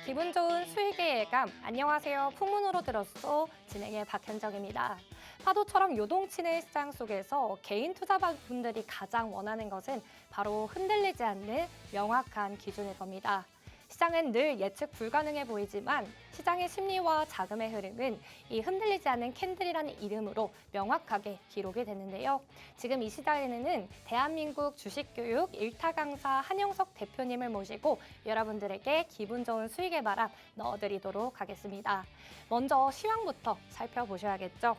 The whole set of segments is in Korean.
기분 좋은 수익의 예감. 안녕하세요. 풍문으로 들었어. 진행의 박현정입니다. 파도처럼 요동치는 시장 속에서 개인 투자분들이 가장 원하는 것은 바로 흔들리지 않는 명확한 기준일 겁니다. 시장은 늘 예측 불가능해 보이지만 시장의 심리와 자금의 흐름은 이 흔들리지 않는 캔들이라는 이름으로 명확하게 기록이 되는데요. 지금 이 시간에는 대한민국 주식교육 1타 강사 한영석 대표님을 모시고 여러분들에게 기분 좋은 수익의 바람 넣어드리도록 하겠습니다. 먼저 시황부터 살펴보셔야겠죠.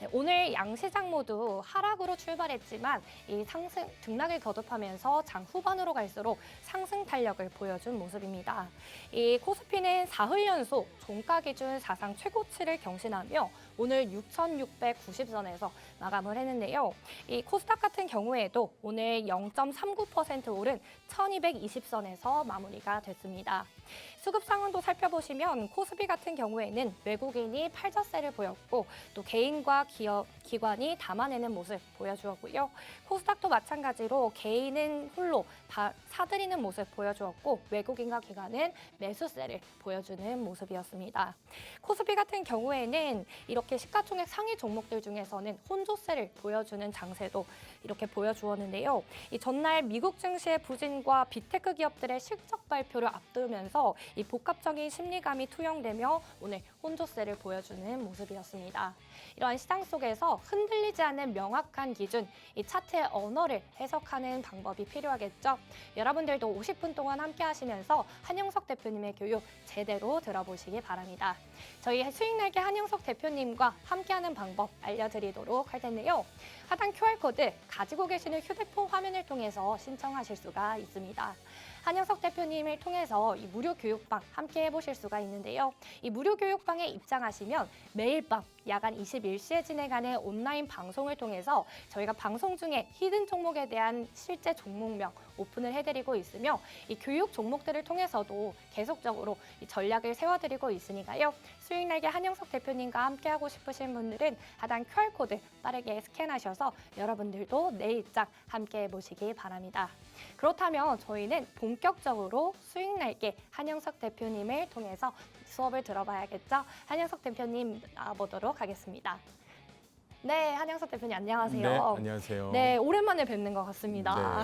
네, 오늘 양시장 모두 하락으로 출발했지만 이 상승 등락을 거듭하면서 장 후반으로 갈수록 상승 탄력을 보여준 모습입니다. 이 코스피는 사흘 연속 종가 기준 사상 최고치를 경신하며 오늘 6,690선에서 마감을 했는데요. 이 코스닥 같은 경우에도 오늘 0.39% 오른 1,220선에서 마무리가 됐습니다. 수급 상황도 살펴보시면 코스피 같은 경우에는 외국인이 팔자세를 보였고 또 개인과 기업, 기관이 담아내는 모습 보여주었고요. 코스닥도 마찬가지로 개인은 홀로 사들이는 모습 보여주었고 외국인과 기관은 매수세를 보여주는 모습이었습니다. 코스피 같은 경우에는 이렇게 시가총액 상위 종목들 중에서는 혼조세를 보여주는 장세도 이렇게 보여주었는데요. 이 전날 미국 증시의 부진과 빅테크 기업들의 실적 발표를 앞두면서 이 복합적인 심리감이 투영되며 오늘 혼조세를 보여주는 모습이었습니다. 이러한 시장 속에서 흔들리지 않는 명확한 기준, 이 차트의 언어를 해석하는 방법이 필요하겠죠. 여러분들도 50분 동안 함께 하시면서 한영석 대표님의 교육 제대로 들어보시기 바랍니다. 저희 수익날개 한영석 대표님과 함께하는 방법 알려드리도록 할 텐데요. 하단 QR코드 가지고 계시는 휴대폰 화면을 통해서 신청하실 수가 있습니다. 한영석 대표님을 통해서 이 무료 교육방 함께 해보실 수가 있는데요. 이 무료 교육방에 입장하시면 매일 밤 야간 21시에 진행하는 온라인 방송을 통해서 저희가 방송 중에 히든 종목에 대한 실제 종목명 오픈을 해드리고 있으며 이 교육 종목들을 통해서도 계속적으로 이 전략을 세워드리고 있으니까요. 수익날개 한영석 대표님과 함께하고 싶으신 분들은 하단 QR코드 빠르게 스캔하셔서 여러분들도 내일 입장 함께 해보시기 바랍니다. 그렇다면 저희는 본격적으로 수익날개 한영석 대표님을 통해서 수업을 들어봐야겠죠. 한영석 대표님 나와보도록 하겠습니다. 네, 한영석 대표님 안녕하세요. 네, 안녕하세요. 네, 오랜만에 뵙는 것 같습니다.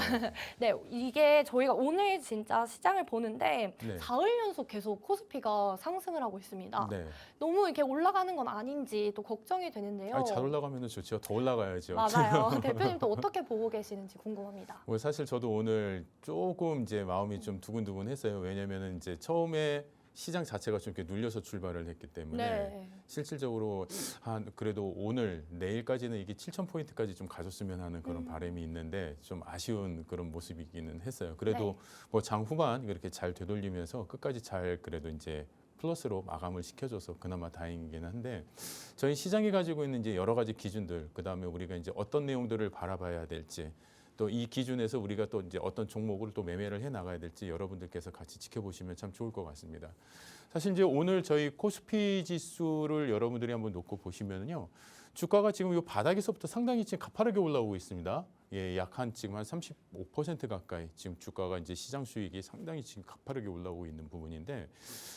네, 이게 저희가 오늘 진짜 시장을 보는데 네. 사흘 연속 계속 코스피가 상승을 하고 있습니다. 네. 너무 이렇게 올라가는 건 아닌지 또 걱정이 되는데요. 잘 올라가면 좋죠. 더 올라가야죠. 맞아요. 대표님 또 어떻게 보고 계시는지 궁금합니다. 사실 저도 오늘 조금 이제 마음이 좀 두근두근했어요. 왜냐면은 이제 처음에 시장 자체가 좀 이렇게 눌려서 출발을 했기 때문에 네. 실질적으로 그래도 오늘 내일까지는 이게 7,000포인트까지 좀 가졌으면 하는 그런 바람이 있는데 좀 아쉬운 그런 모습이기는 했어요. 그래도 네. 뭐 장 후반 이렇게 잘 되돌리면서 끝까지 잘 그래도 이제 플러스로 마감을 시켜줘서 그나마 다행이긴 한데 저희 시장이 가지고 있는 이제 여러 가지 기준들, 그 다음에 우리가 이제 어떤 내용들을 바라봐야 될지, 또 이 기준에서 우리가 또 이제 어떤 종목을 또 매매를 해 나가야 될지 여러분들께서 같이 지켜보시면 참 좋을 것 같습니다. 사실 이제 오늘 저희 코스피 지수를 여러분들이 한번 놓고 보시면요, 주가가 지금 이 바닥에서부터 상당히 지금 가파르게 올라오고 있습니다. 예, 약 지금 한 35% 가까이 지금 주가가 이제 시장 수익이 상당히 지금 가파르게 올라오고 있는 부분인데,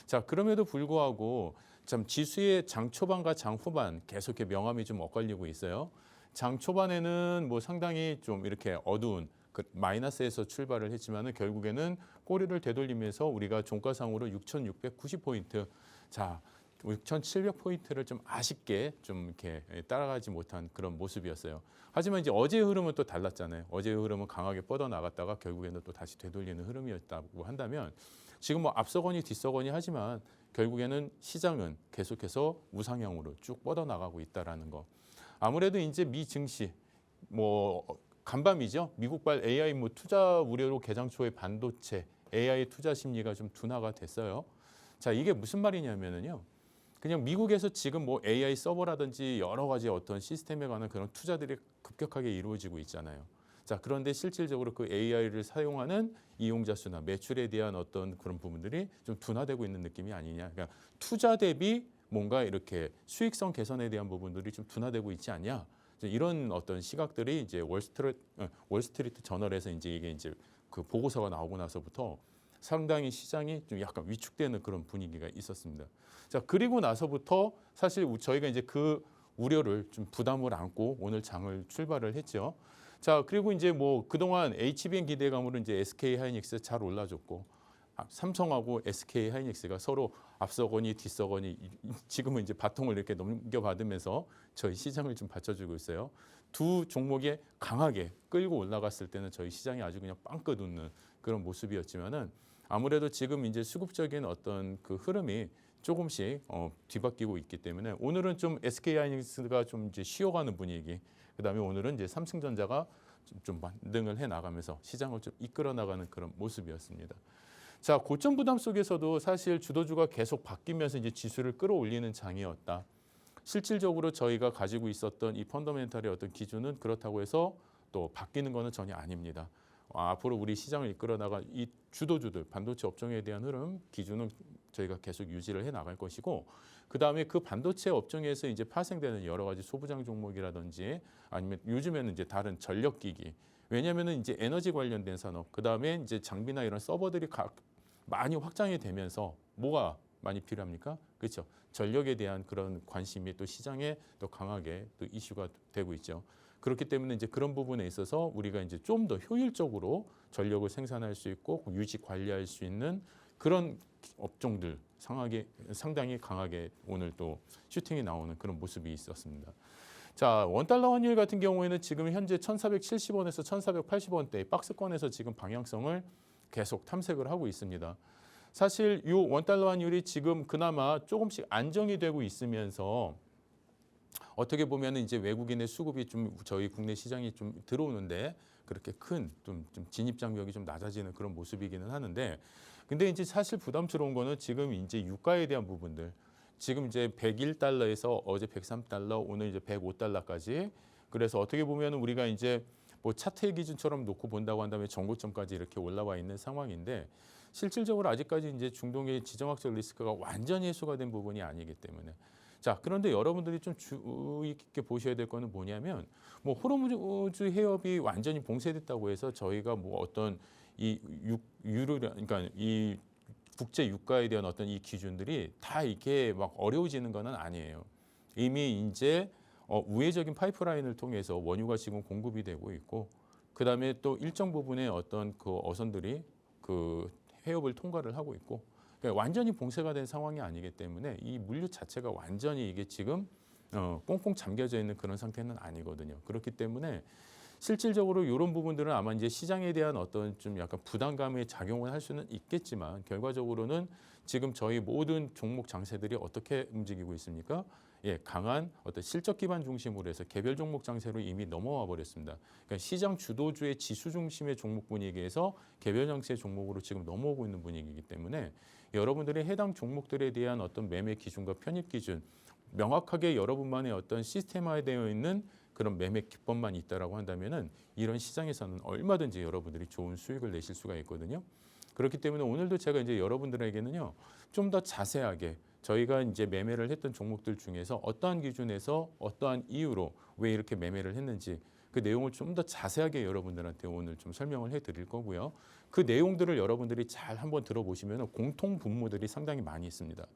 자, 그럼에도 불구하고 참 지수의 장 초반과 장 후반 계속 이렇게 명암이 좀 엇갈리고 있어요. 장 초반에는 뭐 상당히 좀 이렇게 어두운 마이너스에서 출발을 했지만은 결국에는 꼬리를 되돌리면서 우리가 종가상으로 6,690포인트, 자, 6,700포인트를 좀 아쉽게 좀 이렇게 따라가지 못한 그런 모습이었어요. 하지만 이제 어제의 흐름은 또 달랐잖아요. 어제의 흐름은 강하게 뻗어나갔다가 결국에는 또 다시 되돌리는 흐름이었다고 한다면 지금 뭐 앞서거니 뒤서거니 하지만 결국에는 시장은 계속해서 우상향으로 쭉 뻗어나가고 있다라는 거. 아무래도 이제 미 증시 뭐 간밤이죠. 미국발 AI 뭐 투자 우려로 개장 초에 반도체 AI 투자 심리가 좀 둔화가 됐어요. 자, 이게 무슨 말이냐면은요. 그냥 미국에서 지금 뭐 AI 서버라든지 여러 가지 어떤 시스템에 관한 그런 투자들이 급격하게 이루어지고 있잖아요. 자, 그런데 실질적으로 그 AI를 사용하는 이용자 수나 매출에 대한 어떤 그런 부분들이 좀 둔화되고 있는 느낌이 아니냐. 그러니까 투자 대비 뭔가 이렇게 수익성 개선에 대한 부분들이 좀 둔화되고 있지 않냐. 이런 어떤 시각들이 이제 월스트리트 저널에서 이제 이게 이제 그 보고서가 나오고 나서부터 상당히 시장이 좀 약간 위축되는 그런 분위기가 있었습니다. 자, 그리고 나서부터 사실 저희가 이제 그 우려를 좀 부담을 안고 오늘 장을 출발을 했죠. 자, 그리고 이제 뭐 그동안 HBM 기대감으로 이제 SK 하이닉스 잘 올라줬고 삼성하고 SK 하이닉스가 서로 앞서거니 뒤서거니 지금은 이제 바통을 이렇게 넘겨받으면서 저희 시장을 좀 받쳐주고 있어요. 두 종목이 강하게 끌고 올라갔을 때는 저희 시장이 아주 그냥 빵긋 웃는 그런 모습이었지만은 아무래도 지금 이제 수급적인 어떤 그 흐름이 조금씩 뒤바뀌고 있기 때문에 오늘은 좀 SK 하이닉스가 좀 이제 쉬어가는 분위기. 그다음에 오늘은 이제 삼성전자가 좀 반등을 해 나가면서 시장을 좀 이끌어 나가는 그런 모습이었습니다. 자, 고점 부담 속에서도 사실 주도주가 계속 바뀌면서 이제 지수를 끌어올리는 장이었다. 실질적으로 저희가 가지고 있었던 이 펀더멘탈의 어떤 기준은 그렇다고 해서 또 바뀌는 것은 전혀 아닙니다. 앞으로 우리 시장을 이끌어 나갈 이 주도주들, 반도체 업종에 대한 흐름 기준은 저희가 계속 유지를 해 나갈 것이고, 그 다음에 그 반도체 업종에서 이제 파생되는 여러 가지 소부장 종목이라든지 아니면 요즘에는 이제 다른 전력기기, 왜냐하면은 이제 에너지 관련된 산업, 그 다음에 이제 장비나 이런 서버들이 많이 확장이 되면서 뭐가 많이 필요합니까? 그렇죠. 전력에 대한 그런 관심이 또 시장에 또 강하게 또 이슈가 되고 있죠. 그렇기 때문에 이제 그런 부분에 있어서 우리가 이제 좀 더 효율적으로 전력을 생산할 수 있고 유지 관리할 수 있는 그런 업종들 상당히 강하게 오늘 또 슈팅이 나오는 그런 모습이 있었습니다. 자, 원달러 환율 같은 경우에는 지금 현재 1,470원에서 1,480원대 박스권에서 지금 방향성을 계속 탐색을 하고 있습니다. 사실 이 원달러 환율이 지금 그나마 조금씩 안정이 되고 있으면서 어떻게 보면 이제 외국인의 수급이 좀 저희 국내 시장이 좀 들어오는데 그렇게 큰 좀 진입 장벽이 좀 낮아지는 그런 모습이기는 하는데, 근데 이제 사실 부담스러운 거는 지금 이제 유가에 대한 부분들, 지금 이제 101달러에서 어제 103달러, 오늘 이제 105달러까지, 그래서 어떻게 보면 우리가 이제 뭐 차트의 기준처럼 놓고 본다고 한다면 정고점까지 이렇게 올라와 있는 상황인데, 실질적으로 아직까지 이제 중동의 지정학적 리스크가 완전히 해소가 된 부분이 아니기 때문에. 자, 그런데 여러분들이 좀 주의 깊게 보셔야 될 거는 뭐냐면, 뭐 호르무즈 해협이 완전히 봉쇄됐다고 해서 저희가 뭐 어떤 이 유로, 그러니까 이 국제 유가에 대한 어떤 이 기준들이 다 이렇게 막 어려워지는 건 아니에요. 이미 이제 우회적인 파이프라인을 통해서 원유가 지금 공급이 되고 있고, 그 다음에 또 일정 부분의 어떤 그 어선들이 그 해협을 통과를 하고 있고, 그러니까 완전히 봉쇄가 된 상황이 아니기 때문에 이 물류 자체가 완전히 이게 지금 꽁꽁 잠겨져 있는 그런 상태는 아니거든요. 그렇기 때문에 실질적으로 이런 부분들은 아마 이제 시장에 대한 어떤 좀 약간 부담감의 작용을 할 수는 있겠지만, 결과적으로는 지금 저희 모든 종목 장세들이 어떻게 움직이고 있습니까? 예, 강한 어떤 실적 기반 중심으로 해서 개별 종목 장세로 이미 넘어와 버렸습니다. 그러니까 시장 주도주의 지수 중심의 종목 분위기에서 개별 장세 종목으로 지금 넘어오고 있는 분위기이기 때문에 여러분들이 해당 종목들에 대한 어떤 매매 기준과 편입 기준, 명확하게 여러분만의 어떤 시스템화되어 있는 그런 매매 기법만 있다라고 한다면은 이런 시장에서는 얼마든지 여러분들이 좋은 수익을 내실 수가 있거든요. 그렇기 때문에 오늘도 제가 이제 여러분들에게는요, 좀 더 자세하게 저희가 이제 매매를 했던 종목들 중에서 어떠한 기준에서 어떠한 이유로 왜 이렇게 매매를 했는지 그 내용을 좀 더 자세하게 여러분들한테 오늘 좀 설명을 해드릴 거고요. 그 내용들을 여러분들이 잘 한번 들어보시면 공통 분모들이 상당히 많이 있습니다.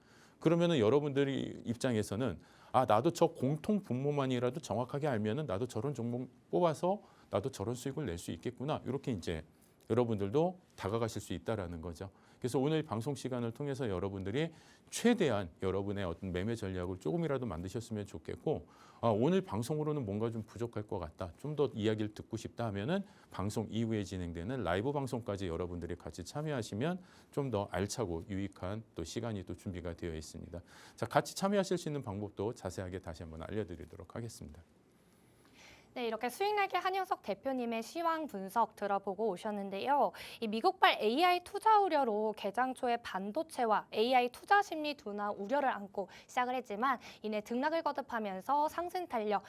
그러면은 여러분들이 입장에서는 나도 저 공통 분모만이라도 정확하게 알면은 나도 저런 종목 뽑아서 나도 저런 수익을 낼 수 있겠구나. 이렇게 이제 여러분들도 다가가실 수 있다라는 거죠. 그래서 오늘 방송 시간을 통해서 여러분들이 최대한 여러분의 어떤 매매 전략을 조금이라도 만드셨으면 좋겠고, 오늘 방송으로는 뭔가 좀 부족할 것 같다, 좀 더 이야기를 듣고 싶다 하면은 방송 이후에 진행되는 라이브 방송까지 여러분들이 같이 참여하시면 좀 더 알차고 유익한 또 시간이 또 준비가 되어 있습니다. 자, 같이 참여하실 수 있는 방법도 자세하게 다시 한번 알려드리도록 하겠습니다. 네, 이렇게 수익날개 한영석 대표님의 시황 분석 들어보고 오셨는데요. 이 미국발 AI 투자 우려로 개장 초에 반도체와 AI 투자 심리 둔화 우려를 안고 시작을 했지만 이내 등락을 거듭하면서 상승 탄력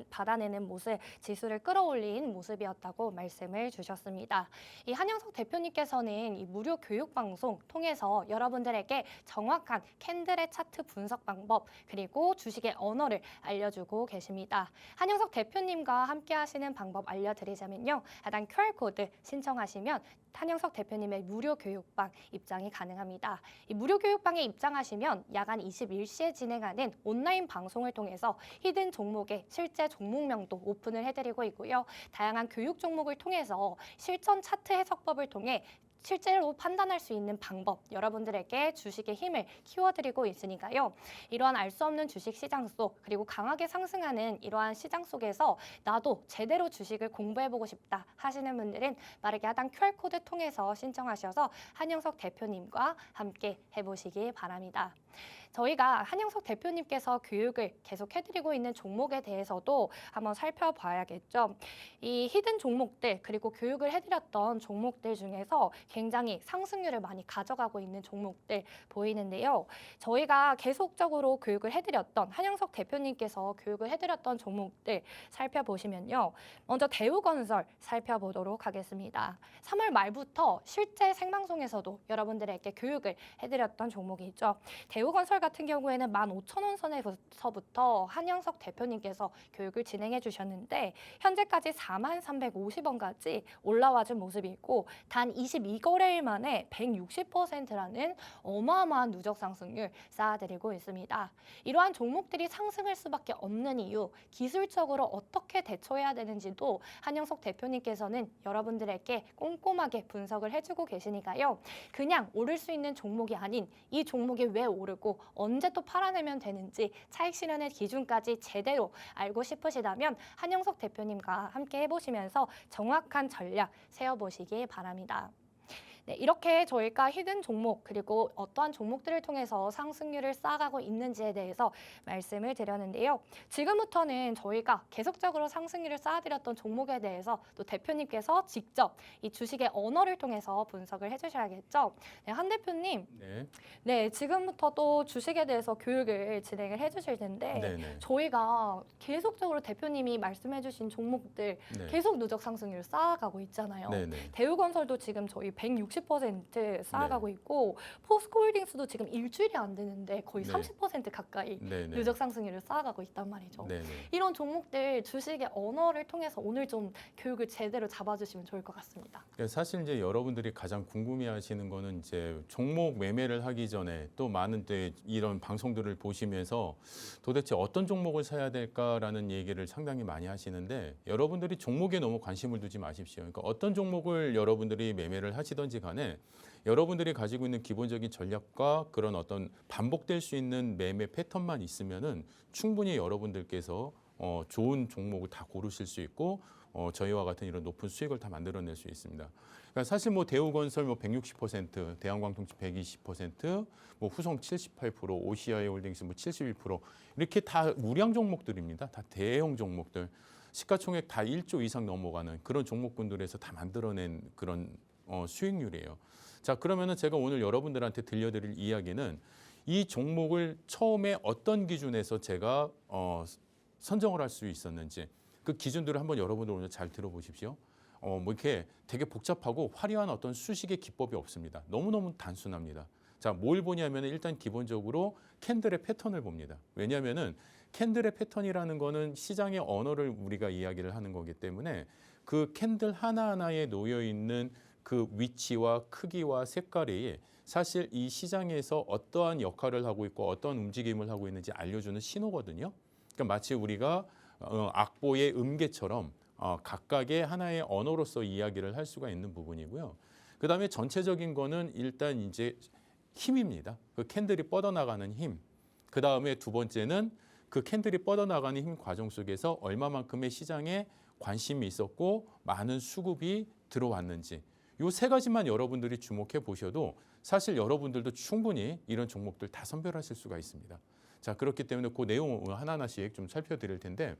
받아내는 모습, 지수를 끌어올린 모습이었다고 말씀을 주셨습니다. 이 한영석 대표님께서는 이 무료 교육 방송 통해서 여러분들에게 정확한 캔들의 차트 분석 방법 그리고 주식의 언어를 알려주고 계십니다. 한영석 대표님 대표님과 함께 하시는 방법 알려드리자면요. 하단 QR코드 신청하시면 한영석 대표님의 무료 교육방 입장이 가능합니다. 이 무료 교육방에 입장하시면 야간 21시에 진행하는 온라인 방송을 통해서 히든 종목의 실제 종목명도 오픈을 해드리고 있고요. 다양한 교육 종목을 통해서 실전 차트 해석법을 통해 실제로 판단할 수 있는 방법 여러분들에게 주식의 힘을 키워드리고 있으니까요. 이러한 알 수 없는 주식 시장 속 그리고 강하게 상승하는 이러한 시장 속에서 나도 제대로 주식을 공부해보고 싶다 하시는 분들은 빠르게 하단 QR코드 통해서 신청하셔서 한영석 대표님과 함께 해보시기 바랍니다. 저희가 한영석 대표님께서 교육을 계속 해드리고 있는 종목에 대해서도 한번 살펴봐야겠죠. 이 히든 종목들 그리고 교육을 해드렸던 종목들 중에서 굉장히 상승률을 많이 가져가고 있는 종목들 보이는데요. 저희가 계속적으로 교육을 해드렸던 한영석 대표님께서 교육을 해드렸던 종목들 살펴보시면요. 먼저 대우건설 살펴보도록 하겠습니다. 3월 말부터 실제 생방송에서도 여러분들에게 교육을 해드렸던 종목이죠. 대우건설 같은 경우에는 15,000원 선에서부터 한영석 대표님께서 교육을 진행해 주셨는데 현재까지 43,350원까지 올라와 준 모습이고 단 22거래일 만에 160%라는 어마어마한 누적 상승률 쌓아드리고 있습니다. 이러한 종목들이 상승할 수밖에 없는 이유, 기술적으로 어떻게 대처해야 되는지도 한영석 대표님께서는 여러분들에게 꼼꼼하게 분석을 해주고 계시니까요. 그냥 오를 수 있는 종목이 아닌 이 종목이 왜 오르고 언제 또 팔아내면 되는지 차익 실현의 기준까지 제대로 알고 싶으시다면 한영석 대표님과 함께 해보시면서 정확한 전략 세워보시기 바랍니다. 네, 이렇게 저희가 히든 종목 그리고 어떠한 종목들을 통해서 상승률을 쌓아가고 있는지에 대해서 말씀을 드렸는데요. 지금부터는 저희가 계속적으로 상승률을 쌓아드렸던 종목에 대해서 또 대표님께서 직접 이 주식의 언어를 통해서 분석을 해주셔야겠죠. 네, 한 대표님, 네, 지금부터 또 주식에 대해서 교육을 진행을 해주실 텐데 네네. 저희가 계속적으로 대표님이 말씀해주신 종목들 네. 계속 누적 상승률을 쌓아가고 있잖아요. 네네. 대우건설도 지금 저희 160% 쌓아가고 있고 포스코홀딩스도 지금 일주일이 안 되는데 거의 네. 30% 가까이 네네. 누적 상승률을 쌓아가고 있단 말이죠. 네네. 이런 종목들 주식의 언어를 통해서 오늘 좀 교육을 제대로 잡아주시면 좋을 것 같습니다. 사실 이제 여러분들이 가장 궁금해하시는 거는 이제 종목 매매를 하기 전에 또 많은 때 이런 방송들을 보시면서 도대체 어떤 종목을 사야 될까라는 얘기를 상당히 많이 하시는데 여러분들이 종목에 너무 관심을 두지 마십시오. 그러니까 어떤 종목을 여러분들이 매매를 하시든지 간에 여러분들이 가지고 있는 기본적인 전략과 그런 어떤 반복될 수 있는 매매 패턴만 있으면은 충분히 여러분들께서 좋은 종목을 다 고르실 수 있고 저희와 같은 이런 높은 수익을 다 만들어낼 수 있습니다. 그러니까 사실 뭐 대우건설 뭐 160%, 대한광통증 120%, 뭐 후성 78%, OCI 홀딩스 뭐 71% 이렇게 다 우량 종목들입니다. 다 대형 종목들. 시가총액 다 1조 이상 넘어가는 그런 종목군들에서 다 만들어낸 그런 수익률이에요. 자, 그러면은 제가 오늘 여러분들한테 들려드릴 이야기는 이 종목을 처음에 어떤 기준에서 제가 선정을 할 수 있었는지 그 기준들을 한번 여러분들 오늘 잘 들어보십시오. 뭐 이렇게 되게 복잡하고 화려한 어떤 수식의 기법이 없습니다. 너무너무 단순합니다. 자, 뭘 보냐면 일단 기본적으로 캔들의 패턴을 봅니다. 왜냐하면은 캔들의 패턴이라는 거는 시장의 언어를 우리가 이야기를 하는 거기 때문에 그 캔들 하나하나에 놓여 있는 그 위치와 크기와 색깔이 사실 이 시장에서 어떠한 역할을 하고 있고 어떤 움직임을 하고 있는지 알려주는 신호거든요. 그러니까 마치 우리가 악보의 음계처럼 각각의 하나의 언어로서 이야기를 할 수가 있는 부분이고요. 그다음에 전체적인 거는 일단 이제 힘입니다. 그 캔들이 뻗어나가는 힘. 그다음에 두 번째는 그 캔들이 뻗어나가는 힘 과정 속에서 얼마만큼의 시장에 관심이 있었고 많은 수급이 들어왔는지 이 세 가지만 여러분들이 주목해 보셔도 사실 여러분들도 충분히 이런 종목들 다 선별하실 수가 있습니다. 자, 그렇기 때문에 그 내용 하나하나씩 좀 살펴드릴 텐데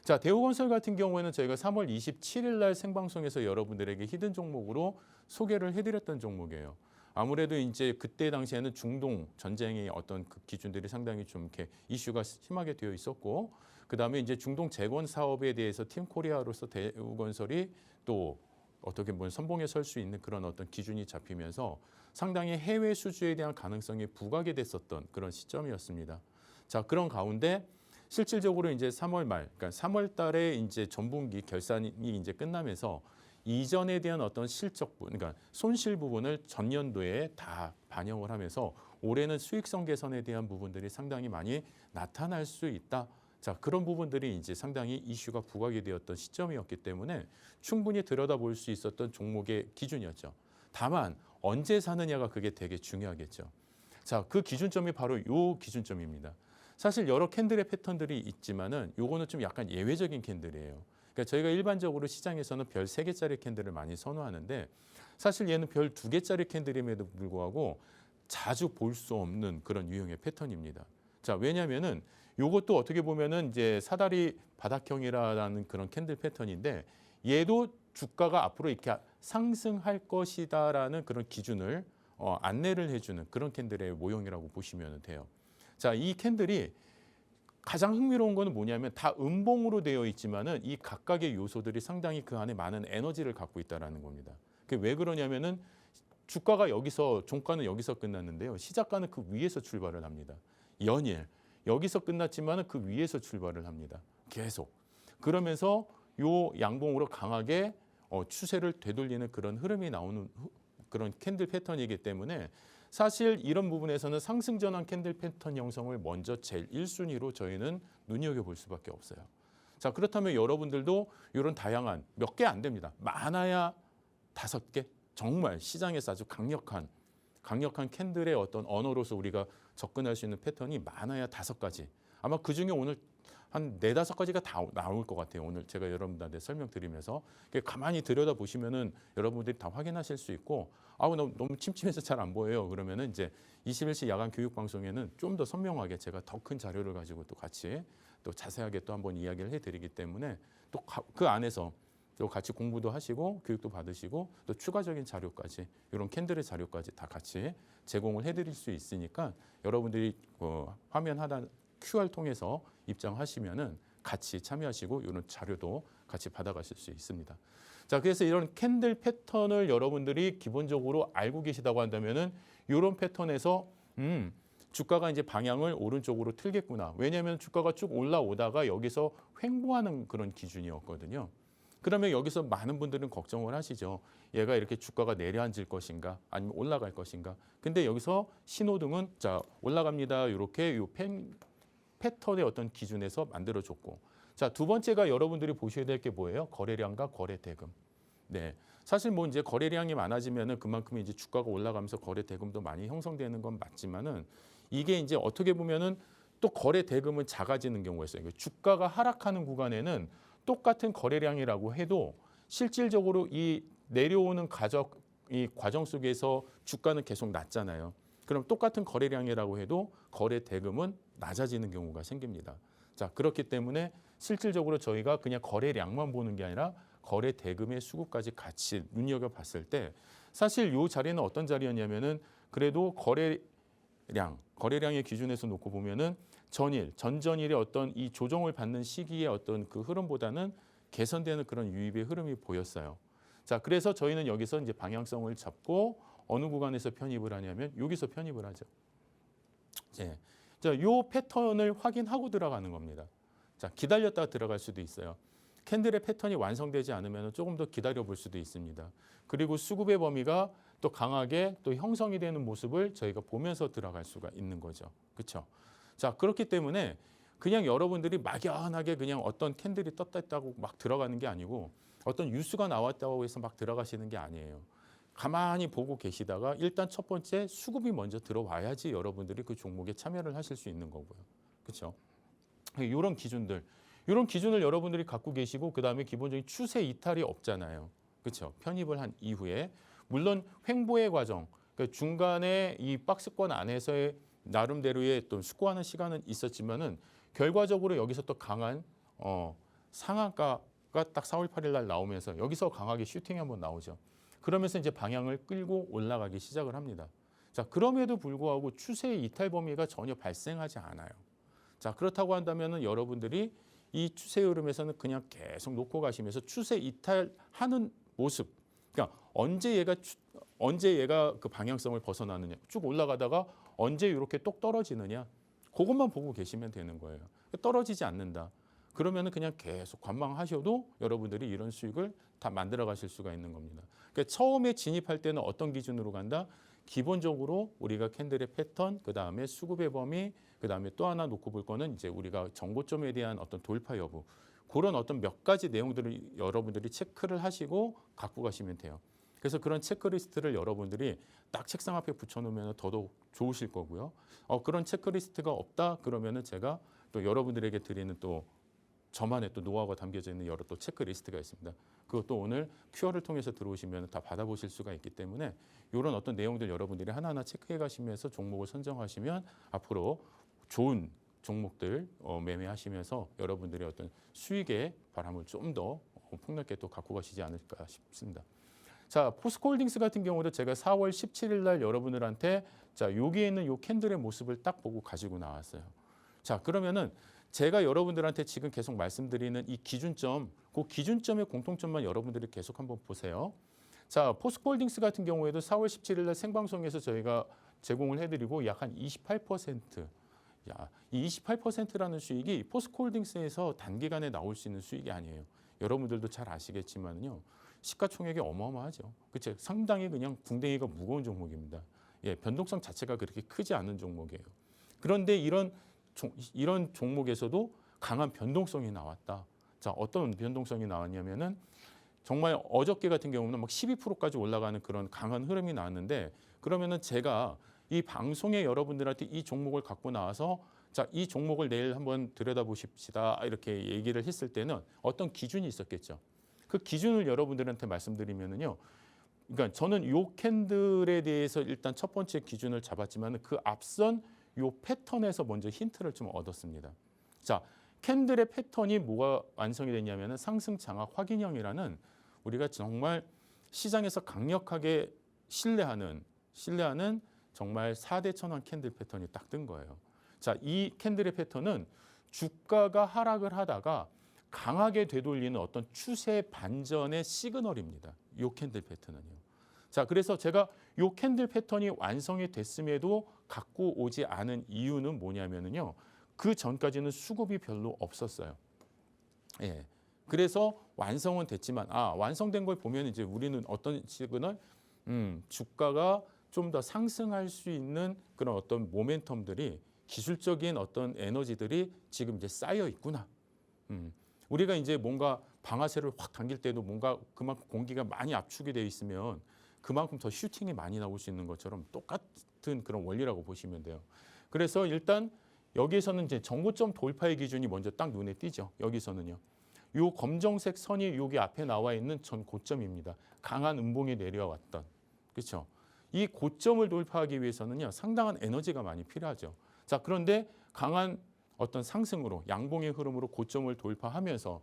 자, 대우건설 같은 경우에는 저희가 3월 27일 날 생방송에서 여러분들에게 히든 종목으로 소개를 해드렸던 종목이에요. 아무래도 이제 그때 당시에는 중동 전쟁의 어떤 그 기준들이 상당히 좀 이렇게 이슈가 심하게 되어 있었고, 그 다음에 이제 중동 재건 사업에 대해서 팀 코리아로서 대우건설이 또 어떻게 보면 선봉에 설 수 있는 그런 어떤 기준이 잡히면서 상당히 해외 수주에 대한 가능성이 부각이 됐었던 그런 시점이었습니다. 자, 그런 가운데 실질적으로 이제 3월 말, 그러니까 3월 달에 이제 전분기 결산이 이제 끝나면서 이전에 대한 어떤 실적 부분, 그러니까 손실 부분을 전년도에 다 반영을 하면서 올해는 수익성 개선에 대한 부분들이 상당히 많이 나타날 수 있다. 자, 그런 부분들이 이제 상당히 이슈가 부각이 되었던 시점이었기 때문에 충분히 들여다볼 수 있었던 종목의 기준이었죠. 다만 언제 사느냐가 그게 되게 중요하겠죠. 자, 그 기준점이 바로 요 기준점입니다. 사실 여러 캔들의 패턴들이 있지만은 요거는 좀 약간 예외적인 캔들이에요. 그러니까 저희가 일반적으로 시장에서는 별 3개짜리 캔들을 많이 선호하는데 사실 얘는 별 2개짜리 캔들임에도 불구하고 자주 볼 수 없는 그런 유형의 패턴입니다. 자, 왜냐면은 요것도 어떻게 보면은 이제 사다리 바닥형이라는 그런 캔들 패턴인데 얘도 주가가 앞으로 이렇게 상승할 것이다라는 그런 기준을 안내를 해주는 그런 캔들의 모형이라고 보시면 돼요. 자, 이 캔들이 가장 흥미로운 거는 뭐냐면 다 음봉으로 되어 있지만은 이 각각의 요소들이 상당히 그 안에 많은 에너지를 갖고 있다라는 겁니다. 그게 왜 그러냐면은 주가가 여기서 종가는 여기서 끝났는데요. 시작가는 그 위에서 출발을 합니다. 연일 여기서 끝났지만은 그 위에서 출발을 합니다. 계속 그러면서 요 양봉으로 강하게 추세를 되돌리는 그런 흐름이 나오는 그런 캔들 패턴이기 때문에 사실 이런 부분에서는 상승 전환 캔들 패턴 형성을 먼저 제일 1순위로 저희는 눈여겨볼 수밖에 없어요. 자, 그렇다면 여러분들도 이런 다양한 몇 개 안 됩니다. 많아야 5개 정말 시장에서 아주 강력한 캔들의 어떤 언어로서 우리가 접근할 수 있는 패턴이 많아야 5가지. 아마 그중에 오늘 한 4, 5가지가 다 나올 것 같아요. 오늘 제가 여러분들한테 설명드리면서 가만히 들여다보시면은 여러분들이 다 확인하실 수 있고 너무 침침해서 잘 안 보여요. 그러면은 이제 21시 야간 교육 방송에는 좀 더 선명하게 제가 더 큰 자료를 가지고 또 같이 또 자세하게 또 한번 이야기를 해드리기 때문에 또 그 안에서 또 같이 공부도 하시고 교육도 받으시고 또 추가적인 자료까지 이런 캔들의 자료까지 다 같이 제공을 해드릴 수 있으니까 여러분들이 화면 하단 QR 통해서 입장하시면은 같이 참여하시고 이런 자료도 같이 받아가실 수 있습니다. 자, 그래서 이런 캔들 패턴을 여러분들이 기본적으로 알고 계시다고 한다면은 이런 패턴에서 주가가 이제 방향을 오른쪽으로 틀겠구나. 왜냐하면 주가가 쭉 올라오다가 여기서 횡보하는 그런 기준이었거든요. 그러면 여기서 많은 분들은 걱정을 하시죠. 얘가 이렇게 주가가 내려앉을 것인가 아니면 올라갈 것인가. 근데 여기서 신호등은 자, 올라갑니다. 이렇게 요 패턴의 어떤 기준에서 만들어줬고, 자, 두 번째가 여러분들이 보셔야 될 게 뭐예요? 거래량과 거래 대금. 네, 사실 뭐 이제 거래량이 많아지면은 그만큼 이제 주가가 올라가면서 거래 대금도 많이 형성되는 건 맞지만은 이게 이제 어떻게 보면은 또 거래 대금은 작아지는 경우가 있어요. 주가가 하락하는 구간에는 똑같은 거래량이라고 해도 실질적으로 이 내려오는 이 과정 속에서 주가는 계속 낮잖아요. 그럼 똑같은 거래량이라고 해도 거래 대금은 낮아지는 경우가 생깁니다. 자, 그렇기 때문에 실질적으로 저희가 그냥 거래량만 보는 게 아니라 거래 대금의 수급까지 같이 눈여겨봤을 때 사실 이 자리는 어떤 자리였냐면은 그래도 거래량의 기준에서 놓고 보면은 전전일의 어떤 이 조정을 받는 시기의 어떤 그 흐름보다는 개선되는 그런 유입의 흐름이 보였어요. 자, 그래서 저희는 여기서 이제 방향성을 잡고 어느 구간에서 편입을 하냐면 여기서 편입을 하죠. 예. 자, 요 패턴을 확인하고 들어가는 겁니다. 자, 기다렸다가 들어갈 수도 있어요. 캔들의 패턴이 완성되지 않으면 조금 더 기다려 볼 수도 있습니다. 그리고 수급의 범위가 또 강하게 또 형성이 되는 모습을 저희가 보면서 들어갈 수가 있는 거죠. 그렇죠? 자, 그렇기 때문에 그냥 여러분들이 막연하게 그냥 어떤 캔들이 떴다 했다고 막 들어가는 게 아니고 어떤 뉴스가 나왔다고 해서 막 들어가시는 게 아니에요. 가만히 보고 계시다가 일단 첫 번째 수급이 먼저 들어와야지 여러분들이 그 종목에 참여를 하실 수 있는 거고요. 그렇죠? 이런 기준을 여러분들이 갖고 계시고 그다음에 기본적인 추세 이탈이 없잖아요. 그렇죠? 편입을 한 이후에 물론 횡보의 과정, 그러니까 중간에 이 박스권 안에서의 나름대로의 또 숙고하는 시간은 있었지만은 결과적으로 여기서 또 강한 상한가가 딱 4월 8일 날 나오면서 여기서 강하게 슈팅이 한번 나오죠. 그러면서 이제 방향을 끌고 올라가기 시작을 합니다. 자, 그럼에도 불구하고 추세의 이탈 범위가 전혀 발생하지 않아요. 자, 그렇다고 한다면은 여러분들이 이 추세 흐름에서는 그냥 계속 놓고 가시면서 추세 이탈하는 모습. 그러니까 언제 얘가 그 방향성을 벗어나느냐. 쭉 올라가다가 언제 이렇게 똑 떨어지느냐. 그것만 보고 계시면 되는 거예요. 떨어지지 않는다. 그러면은 그냥 계속 관망하셔도 여러분들이 이런 수익을 다 만들어 가실 수가 있는 겁니다. 그러니까 처음에 진입할 때는 어떤 기준으로 간다? 기본적으로 우리가 캔들의 패턴, 그 다음에 수급의 범위, 그 다음에 또 하나 놓고 볼 거는 이제 우리가 정고점에 대한 어떤 돌파 여부, 그런 어떤 몇 가지 내용들을 여러분들이 체크를 하시고 갖고 가시면 돼요. 그래서 그런 체크리스트를 여러분들이 딱 책상 앞에 붙여놓으면 더더욱 좋으실 거고요. 그런 체크리스트가 없다 그러면은 제가 또 여러분들에게 드리는 또 저만의 또 노하우가 담겨져 있는 여러 또 체크리스트가 있습니다. 그것도 오늘 QR을 통해서 들어오시면 다 받아보실 수가 있기 때문에 이런 어떤 내용들 여러분들이 하나하나 체크해 가시면서 종목을 선정하시면 앞으로 좋은 종목들 매매하시면서 여러분들의 어떤 수익의 바람을 좀 더 폭넓게 또 갖고 가시지 않을까 싶습니다. 자, 포스코홀딩스 같은 경우도 제가 4월 17일 날 여러분들한테 자, 여기에 있는 요 캔들의 모습을 딱 보고 가지고 나왔어요. 자, 그러면은 제가 여러분들한테 지금 계속 말씀드리는 이 기준점, 그 기준점의 공통점만 여러분들이 계속 한번 보세요. 자, 포스코홀딩스 같은 경우에도 4월 17일 날 생방송에서 저희가 제공을 해드리고 약 한 28%. 야, 이 28%라는 수익이 포스코홀딩스에서 단기간에 나올 수 있는 수익이 아니에요. 여러분들도 잘 아시겠지만요. 시가총액이 어마어마하죠. 그렇죠? 상당히 그냥 궁뎅이가 무거운 종목입니다. 예, 변동성 자체가 그렇게 크지 않은 종목이에요. 그런데 이런 종목에서도 강한 변동성이 나왔다. 자, 어떤 변동성이 나왔냐면은 정말 어저께 같은 경우는 막 12%까지 올라가는 그런 강한 흐름이 나왔는데 그러면은 제가 이 방송에 여러분들한테 이 종목을 갖고 나와서 자, 이 종목을 내일 한번 들여다보십시다. 이렇게 얘기를 했을 때는 어떤 기준이 있었겠죠. 그 기준을 여러분들한테 말씀드리면은요. 그러니까 저는 요 캔들에 대해서 일단 첫 번째 기준을 잡았지만 그 앞선 요 패턴에서 먼저 힌트를 좀 얻었습니다. 자, 캔들의 패턴이 뭐가 완성이 됐냐면은 상승 장악 확인형이라는 우리가 정말 시장에서 강력하게 신뢰하는 정말 4대 천왕 캔들 패턴이 딱 뜬 거예요. 자, 이 캔들의 패턴은 주가가 하락을 하다가 강하게 되돌리는 어떤 추세 반전의 시그널입니다. 이 캔들 패턴은요. 자, 그래서 제가 이 캔들 패턴이 완성이 됐음에도 갖고 오지 않은 이유는 뭐냐면요. 그 전까지는 수급이 별로 없었어요. 예. 그래서 완성은 됐지만 완성된 걸 보면 이제 우리는 어떤 시그널? 주가가 좀 더 상승할 수 있는 그런 어떤 모멘텀들이 기술적인 어떤 에너지들이 지금 이제 쌓여 있구나. 우리가 이제 뭔가 방아쇠를 확 당길 때도 뭔가 그만큼 공기가 많이 압축이 되어 있으면 그만큼 더 슈팅이 많이 나올 수 있는 것처럼 똑같은 그런 원리라고 보시면 돼요. 그래서 일단 여기에서는 이제 정고점 돌파의 기준이 먼저 딱 눈에 띄죠. 여기서는요. 요 검정색 선이 여기 앞에 나와 있는 전 고점입니다. 강한 음봉이 내려왔던. 그렇죠? 이 고점을 돌파하기 위해서는요. 상당한 에너지가 많이 필요하죠. 자, 그런데 강한 어떤 상승으로 양봉의 흐름으로 고점을 돌파하면서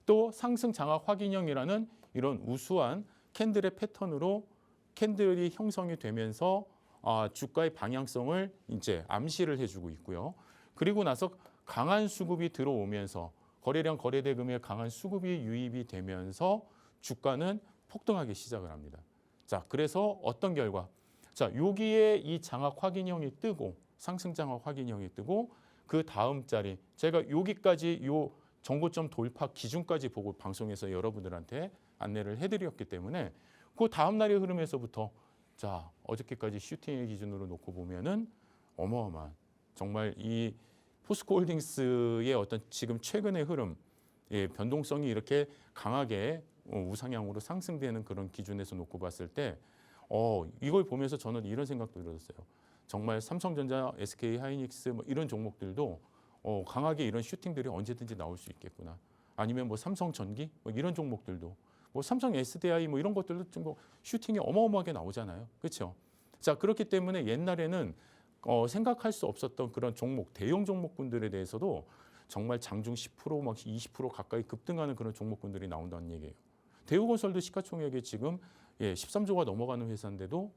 또 상승 장악 확인형이라는 이런 우수한 캔들의 패턴으로 캔들이 형성이 되면서 주가의 방향성을 이제 암시를 해주고 있고요. 그리고 나서 강한 수급이 들어오면서 거래량 거래대금에 강한 수급이 유입이 되면서 주가는 폭등하기 시작을 합니다. 자, 그래서 어떤 결과? 자, 여기에 이 장악 확인형이 뜨고 상승 장악 확인형이 뜨고 그 다음 자리 제가 여기까지 요 정고점 돌파 기준까지 보고 방송에서 여러분들한테 안내를 해드렸기 때문에 그 다음 날의 흐름에서부터 자, 어저께까지 슈팅의 기준으로 놓고 보면은 어마어마한 정말 이 포스코홀딩스의 어떤 지금 최근의 흐름, 변동성이 이렇게 강하게 우상향으로 상승되는 그런 기준에서 놓고 봤을 때 이걸 보면서 저는 이런 생각도 들었어요. 정말 삼성전자, SK 하이닉스 뭐 이런 종목들도 강하게 이런 슈팅들이 언제든지 나올 수 있겠구나. 아니면 뭐 삼성전기 뭐 이런 종목들도 뭐 삼성 SDI 뭐 이런 것들도 좀 뭐 슈팅이 어마어마하게 나오잖아요. 그렇죠? 자, 그렇기 때문에 옛날에는 생각할 수 없었던 그런 종목, 대형 종목군들에 대해서도 정말 장중 10%, 막 20% 가까이 급등하는 그런 종목군들이 나온다는 얘기예요. 대우건설도 시가총액이 지금 13조가 넘어가는 회사인데도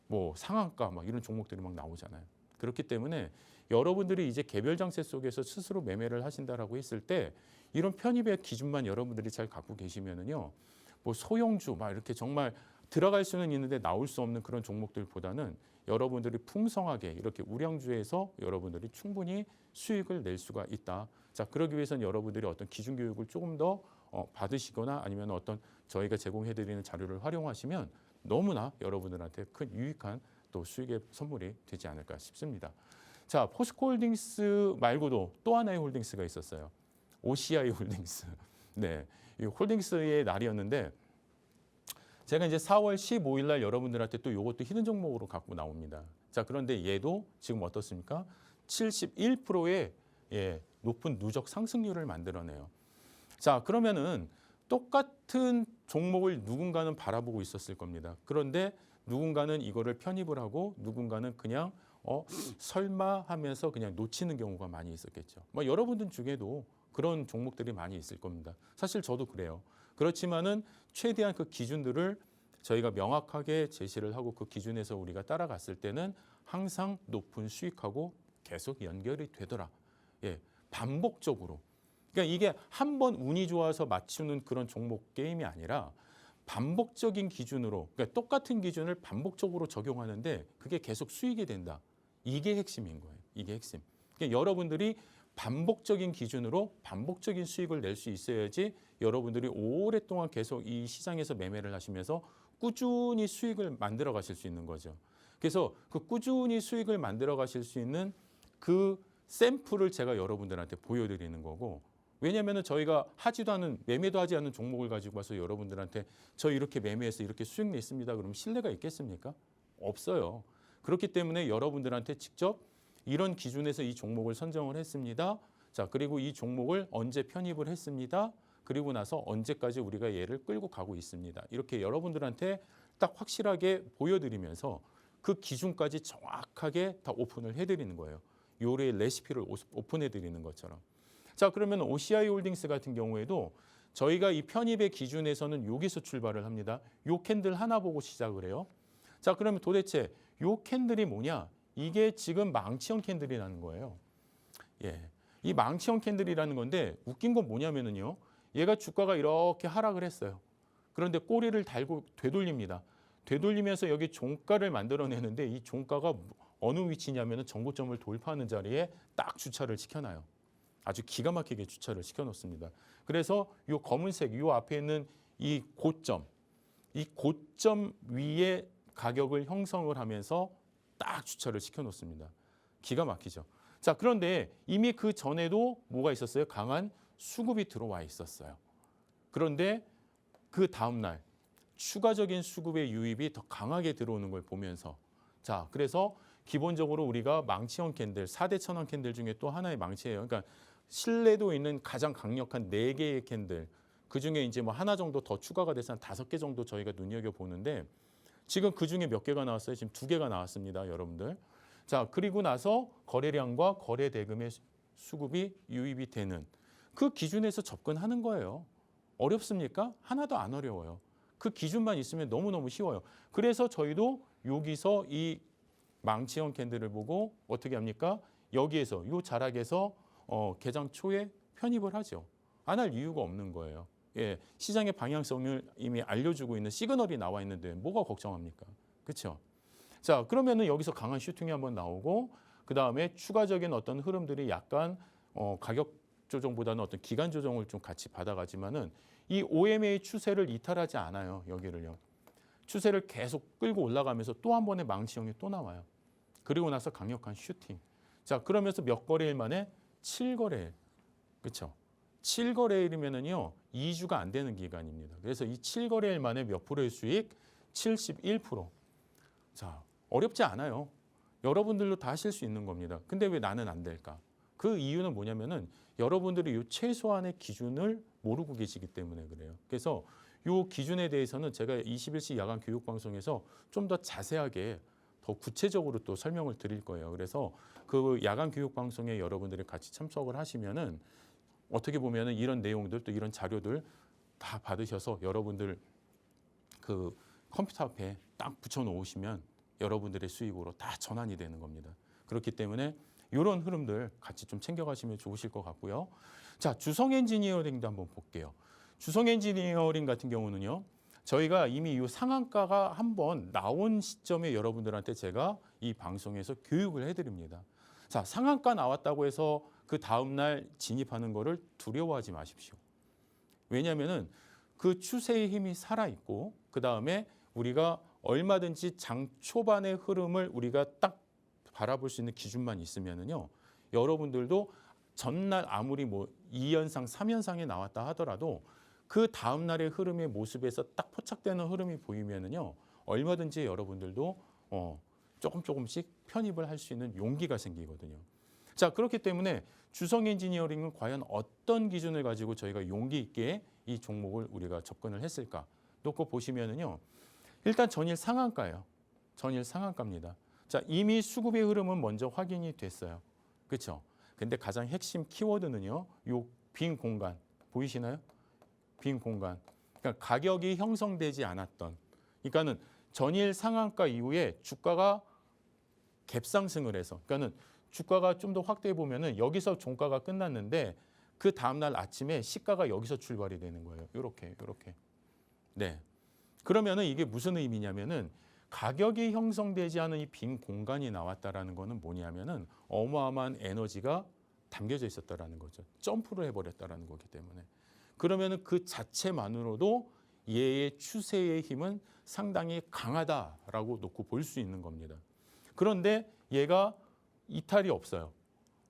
뭐 상한가 막 이런 종목들이 막 나오잖아요. 그렇기 때문에 여러분들이 이제 개별 장세 속에서 스스로 매매를 하신다라고 했을 때 이런 편입의 기준만 여러분들이 잘 갖고 계시면은요, 뭐 소형주 막 이렇게 정말 들어갈 수는 있는데 나올 수 없는 그런 종목들보다는 여러분들이 풍성하게 이렇게 우량주에서 여러분들이 충분히 수익을 낼 수가 있다. 자, 그러기 위해서는 여러분들이 어떤 기준 교육을 조금 더 받으시거나 아니면 어떤 저희가 제공해드리는 자료를 활용하시면 너무나 여러분들한테 큰 유익한 또 수익의 선물이 되지 않을까 싶습니다. 자, 포스코홀딩스 말고도 또 하나의 홀딩스가 있었어요. OCI 홀딩스. 네, 이 홀딩스의 날이었는데 제가 이제 4월 15일 날 여러분들한테 또 이것도 히든 종목으로 갖고 나옵니다. 자, 그런데 얘도 지금 어떻습니까? 71%의 높은 누적 상승률을 만들어내요. 자, 그러면은 똑같은 종목을 누군가는 바라보고 있었을 겁니다. 그런데 누군가는 이거를 편입을 하고 누군가는 그냥 설마 하면서 그냥 놓치는 경우가 많이 있었겠죠. 뭐 여러분들 중에도 그런 종목들이 많이 있을 겁니다. 사실 저도 그래요. 그렇지만은 최대한 그 기준들을 저희가 명확하게 제시를 하고 그 기준에서 우리가 따라갔을 때는 항상 높은 수익하고 계속 연결이 되더라. 예, 반복적으로. 그러니까 이게 한 번 운이 좋아서 맞추는 그런 종목 게임이 아니라 반복적인 기준으로, 그러니까 똑같은 기준을 반복적으로 적용하는데 그게 계속 수익이 된다. 이게 핵심인 거예요. 이게 핵심. 그러니까 여러분들이 반복적인 기준으로 반복적인 수익을 낼 수 있어야지 여러분들이 오랫동안 계속 이 시장에서 매매를 하시면서 꾸준히 수익을 만들어 가실 수 있는 거죠. 그래서 그 꾸준히 수익을 만들어 가실 수 있는 그 샘플을 제가 여러분들한테 보여드리는 거고, 왜냐하면 저희가 하지도 않은, 매매도 하지 않는 종목을 가지고 와서 여러분들한테 저 이렇게 매매해서 이렇게 수익 냈습니다. 그러면 신뢰가 있겠습니까? 없어요. 그렇기 때문에 여러분들한테 직접 이런 기준에서 이 종목을 선정을 했습니다. 자, 그리고 이 종목을 언제 편입을 했습니다. 그리고 나서 언제까지 우리가 얘를 끌고 가고 있습니다. 이렇게 여러분들한테 딱 확실하게 보여드리면서 그 기준까지 정확하게 다 오픈을 해드리는 거예요. 요리의 레시피를 오픈해드리는 것처럼. 자, 그러면 OCI 홀딩스 같은 경우에도 저희가 이 편입의 기준에서는 여기서 출발을 합니다. 요 캔들 하나 보고 시작을 해요. 자, 그러면 도대체 요 캔들이 뭐냐? 이게 지금 망치형 캔들이라는 거예요. 예, 이 망치형 캔들이라는 건데 웃긴 건 뭐냐면은요. 얘가 주가가 이렇게 하락을 했어요. 그런데 꼬리를 달고 되돌립니다. 되돌리면서 여기 종가를 만들어내는데 이 종가가 어느 위치냐면은 정고점을 돌파하는 자리에 딱 주차를 시켜놔요. 아주 기가 막히게 주차를 시켜놓습니다. 그래서 이 검은색, 이 앞에 있는 이 고점 위에 가격을 형성을 하면서 딱 주차를 시켜놓습니다. 기가 막히죠. 자, 그런데 이미 그 전에도 뭐가 있었어요? 강한 수급이 들어와 있었어요. 그런데 그 다음날 추가적인 수급의 유입이 더 강하게 들어오는 걸 보면서, 자, 그래서 기본적으로 우리가 망치형 캔들, 4대 천왕 캔들 중에 또 하나의 망치예요. 그러니까 신뢰도 있는 가장 강력한 4개의 캔들, 그중에 이제 뭐 하나 정도 더 추가가 돼서 한 5개 정도 저희가 눈여겨보는데 지금 그중에 몇 개가 나왔어요? 지금 2개가 나왔습니다, 여러분들. 자, 그리고 나서 거래량과 거래 대금의 수급이 유입이 되는 그 기준에서 접근하는 거예요. 어렵습니까? 하나도 안 어려워요. 그 기준만 있으면 너무너무 쉬워요. 그래서 저희도 여기서 이 망치형 캔들을 보고 어떻게 합니까? 여기에서 이 자락에서 개장 초에 편입을 하죠. 안 할 이유가 없는 거예요. 예, 시장의 방향성을 이미 알려주고 있는 시그널이 나와 있는데 뭐가 걱정합니까? 그렇죠? 자, 그러면은 여기서 강한 슈팅이 한번 나오고 그 다음에 추가적인 어떤 흐름들이 약간 가격 조정보다는 어떤 기간 조정을 좀 같이 받아가지만은 이 OMA 추세를 이탈하지 않아요. 여기를요. 추세를 계속 끌고 올라가면서 또 한 번의 망치형이 또 나와요. 그리고 나서 강력한 슈팅. 자, 그러면서 몇 거래일 만에 7거래일. 그렇죠? 7거래일이면은요. 2주가 안 되는 기간입니다. 그래서 이 7거래일 만에 몇 프로의 수익? 71%. 자, 어렵지 않아요. 여러분들도 다 하실 수 있는 겁니다. 근데 왜 나는 안 될까? 그 이유는 뭐냐면은 여러분들이 이 최소한의 기준을 모르고 계시기 때문에 그래요. 그래서 이 기준에 대해서는 제가 21시 야간 교육 방송에서 좀 더 자세하게 더 구체적으로 또 설명을 드릴 거예요. 그래서 그 야간 교육 방송에 여러분들이 같이 참석을 하시면은 어떻게 보면은 이런 내용들 또 이런 자료들 다 받으셔서 여러분들 그 컴퓨터 앞에 딱 붙여 놓으시면 여러분들의 수익으로 다 전환이 되는 겁니다. 그렇기 때문에 이런 흐름들 같이 좀 챙겨가시면 좋으실 것 같고요. 자, 주성 엔지니어링도 한번 볼게요. 주성 엔지니어링 같은 경우는요. 저희가 이미 이 상한가가 한번 나온 시점에 여러분들한테 제가 이 방송에서 교육을 해드립니다. 자, 상한가 나왔다고 해서 그 다음날 진입하는 거를 두려워하지 마십시오. 왜냐하면은 그 추세의 힘이 살아있고 그 다음에 우리가 얼마든지 장 초반의 흐름을 우리가 딱 바라볼 수 있는 기준만 있으면은요, 여러분들도 전날 아무리 뭐 2연상, 3연상이 나왔다 하더라도 그 다음 날의 흐름의 모습에서 딱 포착되는 흐름이 보이면은요, 얼마든지 여러분들도 조금씩 편입을 할 수 있는 용기가 생기거든요. 자, 그렇기 때문에 주성 엔지니어링은 과연 어떤 기준을 가지고 저희가 용기 있게 이 종목을 우리가 접근을 했을까? 놓고 보시면은요, 일단 전일 상한가예요. 전일 상한가입니다. 자, 이미 수급의 흐름은 먼저 확인이 됐어요. 그렇죠? 근데 가장 핵심 키워드는요, 요 빈 공간 보이시나요? 빈 공간. 그러니까 가격이 형성되지 않았던. 그러니까는 전일 상한가 이후에 주가가 갭상승을 해서, 그러니까는 주가가 좀 더 확대해 보면은 여기서 종가가 끝났는데 그 다음 날 아침에 시가가 여기서 출발이 되는 거예요. 이렇게. 네. 그러면은 이게 무슨 의미냐면은 가격이 형성되지 않은 이 빈 공간이 나왔다라는 거는 뭐냐면은 어마어마한 에너지가 담겨져 있었다라는 거죠. 점프를 해버렸다라는 거기 때문에. 그러면은 그 자체만으로도 얘의 추세의 힘은 상당히 강하다라고 놓고 볼 수 있는 겁니다. 그런데 얘가 이탈이 없어요.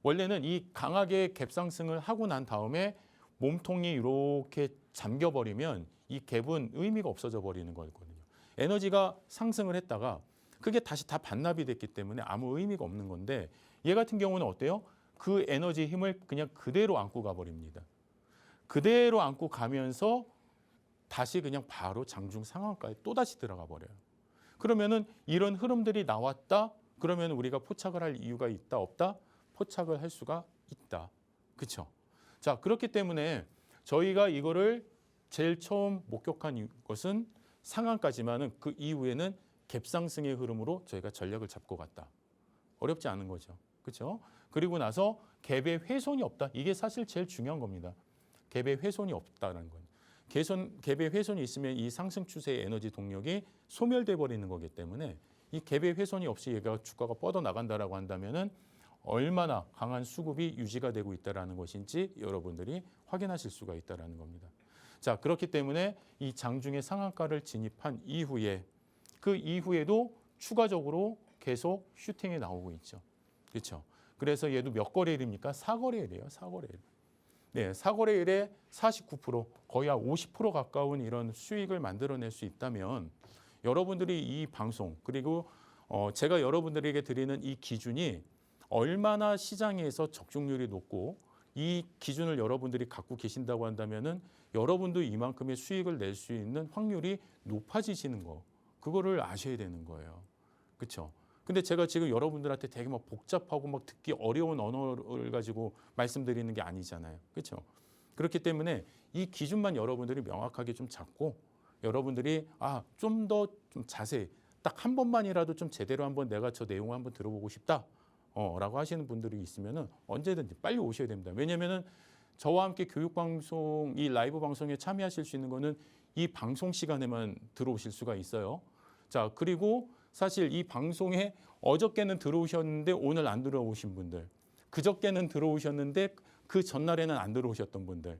원래는 이 강하게 갭상승을 하고 난 다음에 몸통이 이렇게 잠겨버리면 이 갭은 의미가 없어져 버리는 거거든요. 에너지가 상승을 했다가 그게 다시 다 반납이 됐기 때문에 아무 의미가 없는 건데, 얘 같은 경우는 어때요? 그 에너지 힘을 그냥 그대로 안고 가버립니다. 그대로 안고 가면서 다시 그냥 바로 장중 상한가에 또다시 들어가 버려요. 그러면은 이런 흐름들이 나왔다? 그러면 우리가 포착을 할 이유가 있다, 없다? 포착을 할 수가 있다. 그렇죠? 자, 그렇기 때문에 저희가 이거를 제일 처음 목격한 것은 상한가지만은 그 이후에는 갭상승의 흐름으로 저희가 전략을 잡고 갔다. 어렵지 않은 거죠. 그렇죠? 그리고 나서 갭의 훼손이 없다. 이게 사실 제일 중요한 겁니다. 갭의 훼손이 없다는 건. 갭의 훼손이 있으면 이 상승 추세의 에너지 동력이 소멸돼 버리는 거기 때문에 이 갭의 훼손이 없이 얘가 주가가 뻗어 나간다라고 한다면은 얼마나 강한 수급이 유지가 되고 있다라는 것인지 여러분들이 확인하실 수가 있다라는 겁니다. 자, 그렇기 때문에 이 장중의 상한가를 진입한 이후에 그 이후에도 추가적으로 계속 슈팅이 나오고 있죠. 그렇죠? 그래서 얘도 몇 거래일입니까? 4거래일이에요. 4거래일. 네, 4거래일에 49%, 거의 한 50% 가까운 이런 수익을 만들어낼 수 있다면 여러분들이 이 방송, 그리고 제가 여러분들에게 드리는 이 기준이 얼마나 시장에서 적중률이 높고 이 기준을 여러분들이 갖고 계신다고 한다면은 여러분도 이만큼의 수익을 낼 수 있는 확률이 높아지시는 거, 그거를 아셔야 되는 거예요. 그렇죠? 근데 제가 지금 여러분들한테 되게 막 복잡하고 막 듣기 어려운 언어를 가지고 말씀드리는 게 아니잖아요. 그렇죠? 그렇기 때문에 이 기준만 여러분들이 명확하게 좀 잡고 여러분들이 좀 더 좀 자세히 딱 한 번만이라도 좀 제대로 한번 내가 저 내용을 한번 들어보고 싶다. 라고 하시는 분들이 있으면은 언제든지 빨리 오셔야 됩니다. 왜냐면은 저와 함께 교육 방송, 이 라이브 방송에 참여하실 수 있는 거는 이 방송 시간에만 들어오실 수가 있어요. 자, 그리고 사실 이 방송에 어저께는 들어오셨는데 오늘 안 들어오신 분들, 그저께는 들어오셨는데 그 전날에는 안 들어오셨던 분들,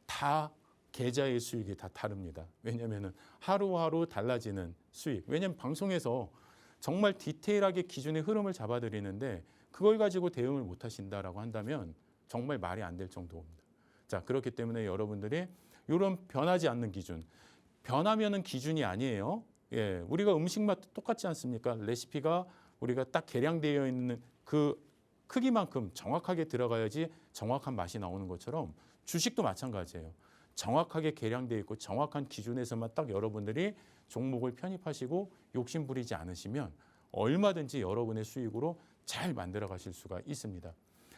다 계좌의 수익이 다 다릅니다. 왜냐면은 하루하루 달라지는 수익. 왜냐면 방송에서 정말 디테일하게 기준의 흐름을 잡아드리는데 그걸 가지고 대응을 못 하신다라고 한다면 정말 말이 안 될 정도입니다. 자, 그렇기 때문에 여러분들이 이런 변하지 않는 기준, 변하면은 기준이 아니에요. 예, 우리가 음식 맛도 똑같지 않습니까? 레시피가 우리가 딱 계량되어 있는 그 크기만큼 정확하게 들어가야지 정확한 맛이 나오는 것처럼 주식도 마찬가지예요. 정확하게 계량되어 있고 정확한 기준에서만 딱 여러분들이 종목을 편입하시고 욕심 부리지 않으시면 얼마든지 여러분의 수익으로 잘 만들어 가실 수가 있습니다.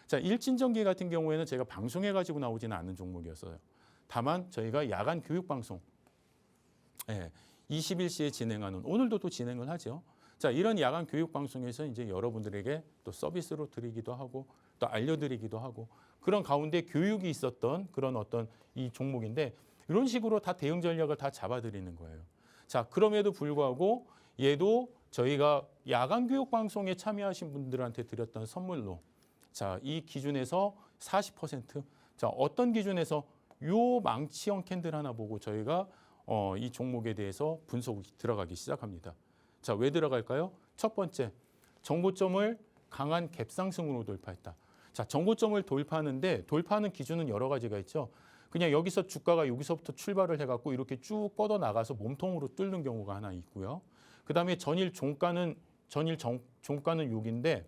자, 일진전기 같은 경우에는 제가 방송해 가지고 나오지는 않는 종목이었어요. 다만 저희가 야간 교육 방송 21시에 진행하는, 오늘도 또 진행을 하죠. 자, 이런 야간 교육 방송에서 이제 여러분들에게 또 서비스로 드리기도 하고 또 알려드리기도 하고 그런 가운데 교육이 있었던 그런 어떤 이 종목인데 이런 식으로 다 대응 전략을 다 잡아드리는 거예요. 자, 그럼에도 불구하고 얘도 저희가 야간 교육 방송에 참여하신 분들한테 드렸던 선물로 자, 이 기준에서 40%. 자, 어떤 기준에서 요 망치형 캔들 하나 보고 저희가 이 종목에 대해서 분석이 들어가기 시작합니다. 자, 왜 들어갈까요? 첫 번째, 정고점을 강한 갭상승으로 돌파했다. 자, 정고점을 돌파하는데 돌파하는 기준은 여러 가지가 있죠. 그냥 여기서 주가가 여기서부터 출발을 해갖고 이렇게 쭉 뻗어 나가서 몸통으로 뚫는 경우가 하나 있고요. 그 다음에 전일 종가는 여기인데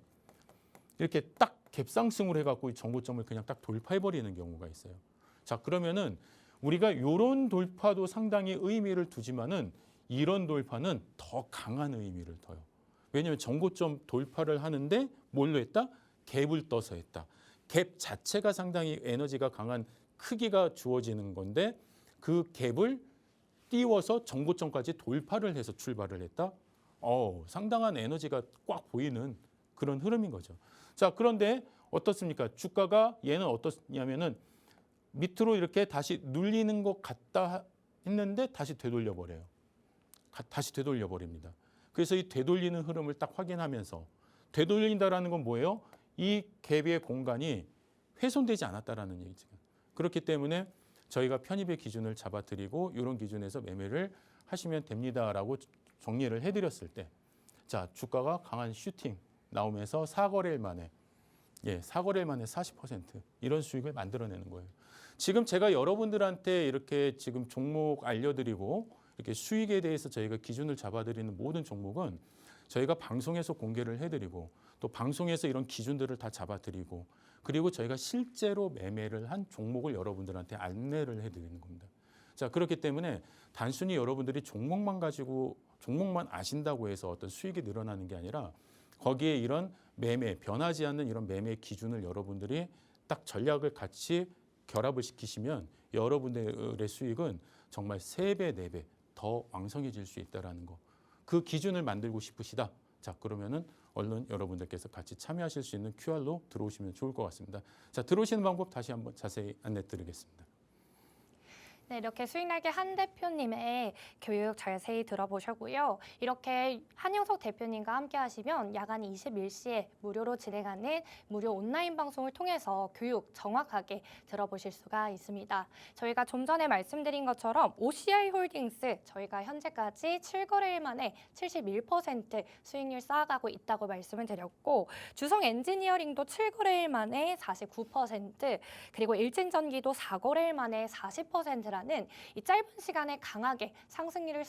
이렇게 딱 갭상승을 해갖고 정고점을 그냥 딱 돌파해버리는 경우가 있어요. 자, 그러면은 우리가 이런 돌파도 상당히 의미를 두지만은 이런 돌파는 더 강한 의미를 둬요. 왜냐하면 정고점 돌파를 하는데 뭘로 했다? 갭을 떠서 했다. 갭 자체가 상당히 에너지가 강한 크기가 주어지는 건데 그 갭을 띄워서 정고점까지 돌파를 해서 출발을 했다. 상당한 에너지가 꽉 보이는 그런 흐름인 거죠. 자, 그런데 어떻습니까? 주가가 얘는 어떻냐면은 밑으로 이렇게 다시 눌리는 것 같다 했는데 다시 되돌려 버려요. 다시 되돌려 버립니다. 그래서 이 되돌리는 흐름을 딱 확인하면서 되돌린다라는 건 뭐예요? 이 갭의 공간이 훼손되지 않았다라는 얘기죠. 그렇기 때문에 저희가 편입의 기준을 잡아드리고 이런 기준에서 매매를 하시면 됩니다라고 정리를 해드렸을 때, 자, 주가가 강한 슈팅 나오면서 4거래일 만에 40% 이런 수익을 만들어내는 거예요. 지금 제가 여러분들한테 이렇게 지금 종목 알려드리고 이렇게 수익에 대해서 저희가 기준을 잡아드리는 모든 종목은 저희가 방송에서 공개를 해드리고 또 방송에서 이런 기준들을 다 잡아드리고 그리고 저희가 실제로 매매를 한 종목을 여러분들한테 안내를 해드리는 겁니다. 자, 그렇기 때문에 단순히 여러분들이 종목만 가지고 종목만 아신다고 해서 어떤 수익이 늘어나는 게 아니라 거기에 이런 매매, 변하지 않는 이런 매매 기준을 여러분들이 딱 전략을 같이 결합을 시키시면 여러분들의 수익은 정말 3배, 4배 더 왕성해질 수 있다는 거. 그 기준을 만들고 싶으시다. 자, 그러면은 얼른 여러분들께서 같이 참여하실 수 있는 QR로 들어오시면 좋을 것 같습니다. 자, 들어오시는 방법 다시 한번 자세히 안내 드리겠습니다. 네, 이렇게 수익날개 한 대표님의 교육 자세히 들어보셨고요. 이렇게 한영석 대표님과 함께 하시면 야간 21시에 무료로 진행하는 무료 온라인 방송을 통해서 교육 정확하게 들어보실 수가 있습니다. 저희가 좀 전에 말씀드린 것처럼 OCI 홀딩스 저희가 현재까지 7거래일 만에 71% 수익률 쌓아가고 있다고 말씀을 드렸고 주성 엔지니어링도 7거래일 만에 49% 그리고 일진전기도 4거래일 만에 40%라는 이 짧은 시간에 강하게 상승률을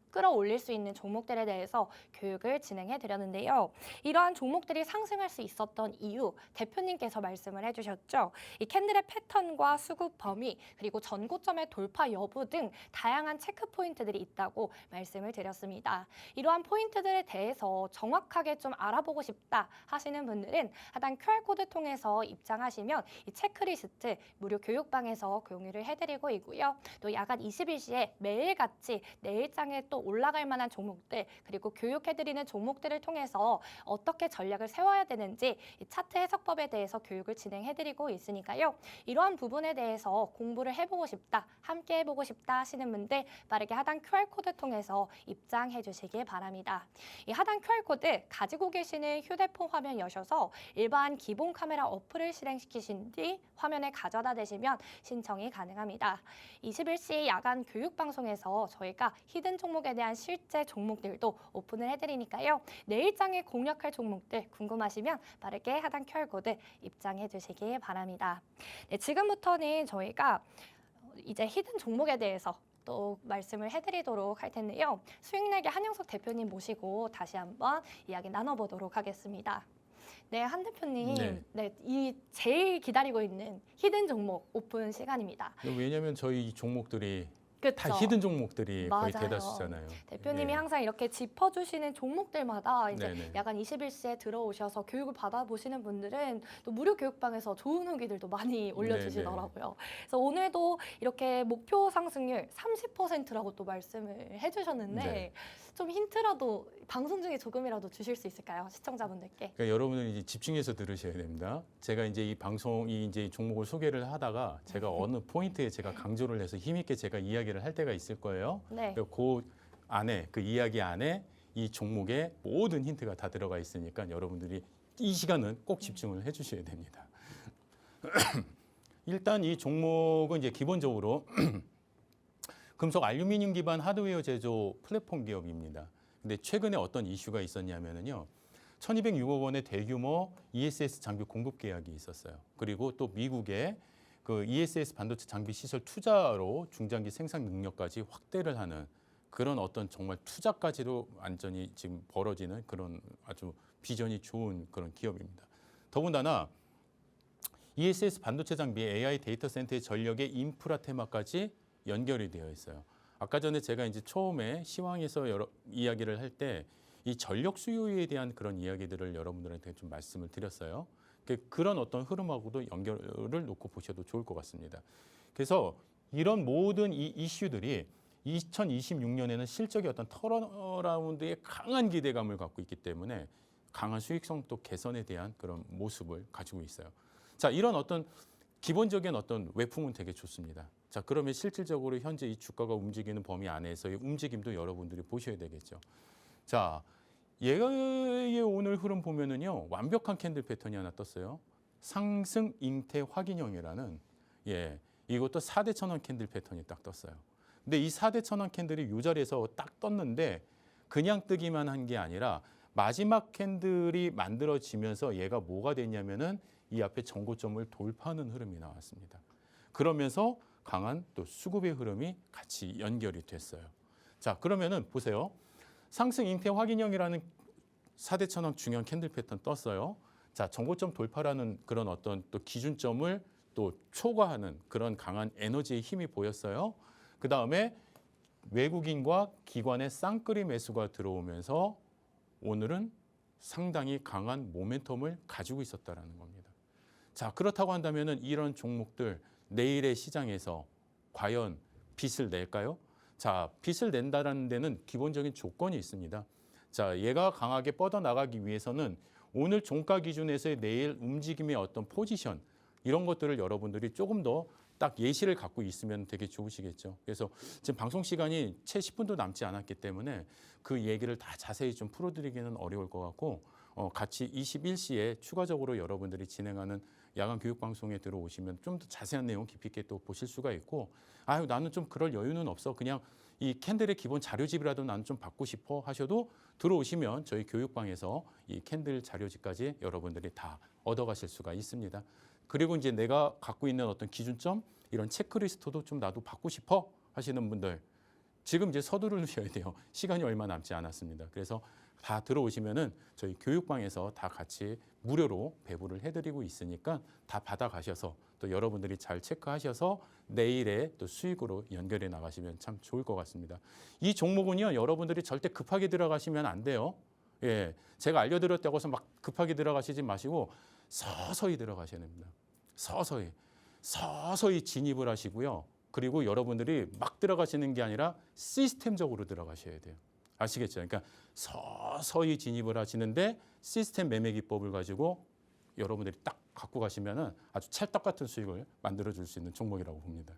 끌어올릴 수 있는 종목들에 대해서 교육을 진행해 드렸는데요. 이러한 종목들이 상승할 수 있었던 이유 대표님께서 말씀을 해주셨죠. 이 캔들의 패턴과 수급 범위 그리고 전고점의 돌파 여부 등 다양한 체크 포인트들이 있다고 말씀을 드렸습니다. 이러한 포인트들에 대해서 정확하게 좀 알아보고 싶다 하시는 분들은 하단 QR코드 통해서 입장하시면 이 체크리스트 무료 교육방에서 공유를 해드리고 있고요. 또 야간 21시에 매일같이 내일장에 또 올라갈 만한 종목들 그리고 교육해드리는 종목들을 통해서 어떻게 전략을 세워야 되는지 이 차트 해석법에 대해서 교육을 진행해드리고 있으니까요. 이러한 부분에 대해서 공부를 해보고 싶다, 함께 해보고 싶다 하시는 분들 빠르게 하단 QR코드 통해서 입장해 주시기 바랍니다. 이 하단 QR코드 가지고 계시는 휴대폰 화면 여셔서 일반 기본 카메라 어플을 실행시키신 뒤 화면에 가져다 대시면 신청이 가능합니다. 21시 야간 교육방송에서 저희가 히든 종목에 대한 실제 종목들도 오픈을 해드리니까요. 내일장에 공략할 종목들 궁금하시면 빠르게 하단 QR코드 입장해 주시기 바랍니다. 네, 지금부터는 저희가 이제 히든 종목에 대해서 또 말씀을 해드리도록 할 텐데요. 수익날개 한영석 대표님 모시고 다시 한번 이야기 나눠보도록 하겠습니다. 네, 한 대표님, 이 제일 기다리고 있는 히든 종목 오픈 시간입니다. 왜냐하면 저희 종목들이 그쵸? 다 히든 종목들이 거의 맞아요. 대다수잖아요. 대표님이 네. 항상 이렇게 짚어주시는 종목들마다 이제 네네. 야간 21시에 들어오셔서 교육을 받아보시는 분들은 또 무료 교육방에서 좋은 후기들도 많이 올려주시더라고요. 그래서 오늘도 이렇게 목표 상승률 30%라고 또 말씀을 해주셨는데 네. 좀 힌트라도 방송 중에 조금이라도 주실 수 있을까요? 시청자분들께. 그러니까 여러분은 이제 집중해서 들으셔야 됩니다. 제가 이제 이 방송이 이제 종목을 소개를 하다가 제가 어느 포인트에 제가 강조를 해서 힘있게 제가 이야기를 할 때가 있을 거예요. 네. 안에 그 이야기 안에 이 종목의 모든 힌트가 다 들어가 있으니까 여러분들이 이 시간은 꼭 집중을 해주셔야 됩니다. 일단 이 종목은 이제 기본적으로 금속 알루미늄 기반 하드웨어 제조 플랫폼 기업입니다. 근데 최근에 어떤 이슈가 있었냐면요. 1,206억 원의 대규모 ESS 장비 공급 계약이 있었어요. 그리고 또 미국의 그 ESS 반도체 장비 시설 투자로 중장기 생산 능력까지 확대를 하는 그런 어떤 정말 투자까지도 완전히 지금 벌어지는 그런 아주 비전이 좋은 그런 기업입니다. 더군다나 ESS 반도체 장비 AI 데이터 센터의 전력의 인프라 테마까지 연결이 되어 있어요. 아까 전에 제가 이제 처음에 시황에서 여러 이야기를 할 때 이 전력 수요에 대한 그런 이야기들을 여러분들한테 좀 말씀을 드렸어요. 그런 어떤 흐름하고도 연결을 놓고 보셔도 좋을 것 같습니다. 그래서 이런 모든 이 이슈들이 2026년에는 실적의 어떤 턴어라운드에 강한 기대감을 갖고 있기 때문에 강한 수익성 또 개선에 대한 그런 모습을 가지고 있어요. 자, 이런 어떤 기본적인 어떤 외풍은 되게 좋습니다. 자, 그러면 실질적으로 현재 이 주가가 움직이는 범위 안에서의 움직임도 여러분들이 보셔야 되겠죠. 자, 얘의 오늘 흐름 보면은요, 완벽한 캔들 패턴이 하나 떴어요. 상승 잉태 확인형이라는, 이것도 4대 천원 캔들 패턴이 딱 떴어요. 근데 이 4대 천원 캔들이 이 자리에서 딱 떴는데 그냥 뜨기만 한 게 아니라 마지막 캔들이 만들어지면서 얘가 뭐가 됐냐면은 이 앞에 전고점을 돌파하는 흐름이 나왔습니다. 그러면서 강한 또 수급의 흐름이 같이 연결이 됐어요. 자, 그러면은 보세요. 상승 잉태 확인형이라는 4대 천원 중요한 캔들 패턴 떴어요. 자, 전고점 돌파라는 그런 어떤 또 기준점을 또 초과하는 그런 강한 에너지의 힘이 보였어요. 그 다음에 외국인과 기관의 쌍끌이 매수가 들어오면서 오늘은 상당히 강한 모멘텀을 가지고 있었다라는 겁니다. 자, 그렇다고 한다면은 이런 종목들 내일의 시장에서 과연 빚을 낼까요? 자, 빚을 낸다라는 데는 기본적인 조건이 있습니다. 자, 얘가 강하게 뻗어나가기 위해서는 오늘 종가 기준에서의 내일 움직임의 어떤 포지션 이런 것들을 여러분들이 조금 더 딱 예시를 갖고 있으면 되게 좋으시겠죠. 그래서 지금 방송 시간이 채 10분도 남지 않았기 때문에 그 얘기를 다 자세히 좀 풀어드리기는 어려울 것 같고 같이 21시에 추가적으로 여러분들이 진행하는 야간 교육 방송에 들어오시면 좀 더 자세한 내용 깊이 있게 또 보실 수가 있고 아유 나는 좀 그럴 여유는 없어 그냥 이 캔들의 기본 자료집이라도 나는 좀 받고 싶어 하셔도 들어오시면 저희 교육방에서 이 캔들 자료집까지 여러분들이 다 얻어가실 수가 있습니다. 그리고 이제 내가 갖고 있는 어떤 기준점 이런 체크리스트도 좀 나도 받고 싶어 하시는 분들 지금 이제 서두르셔야 돼요. 시간이 얼마 남지 않았습니다. 그래서 다 들어오시면은 저희 교육방에서 다 같이 무료로 배부를 해드리고 있으니까 다 받아가셔서 또 여러분들이 잘 체크하셔서 내일의 또 수익으로 연결해 나가시면 참 좋을 것 같습니다. 이 종목은요, 여러분들이 절대 급하게 들어가시면 안 돼요. 예, 제가 알려드렸다고 해서 막 급하게 들어가시지 마시고 서서히 들어가셔야 됩니다. 서서히 진입을 하시고요. 그리고 여러분들이 막 들어가시는 게 아니라 시스템적으로 들어가셔야 돼요. 아시겠죠? 그러니까 서서히 진입을 하시는데 시스템 매매 기법을 가지고 여러분들이 딱 갖고 가시면은 아주 찰떡 같은 수익을 만들어 줄 수 있는 종목이라고 봅니다.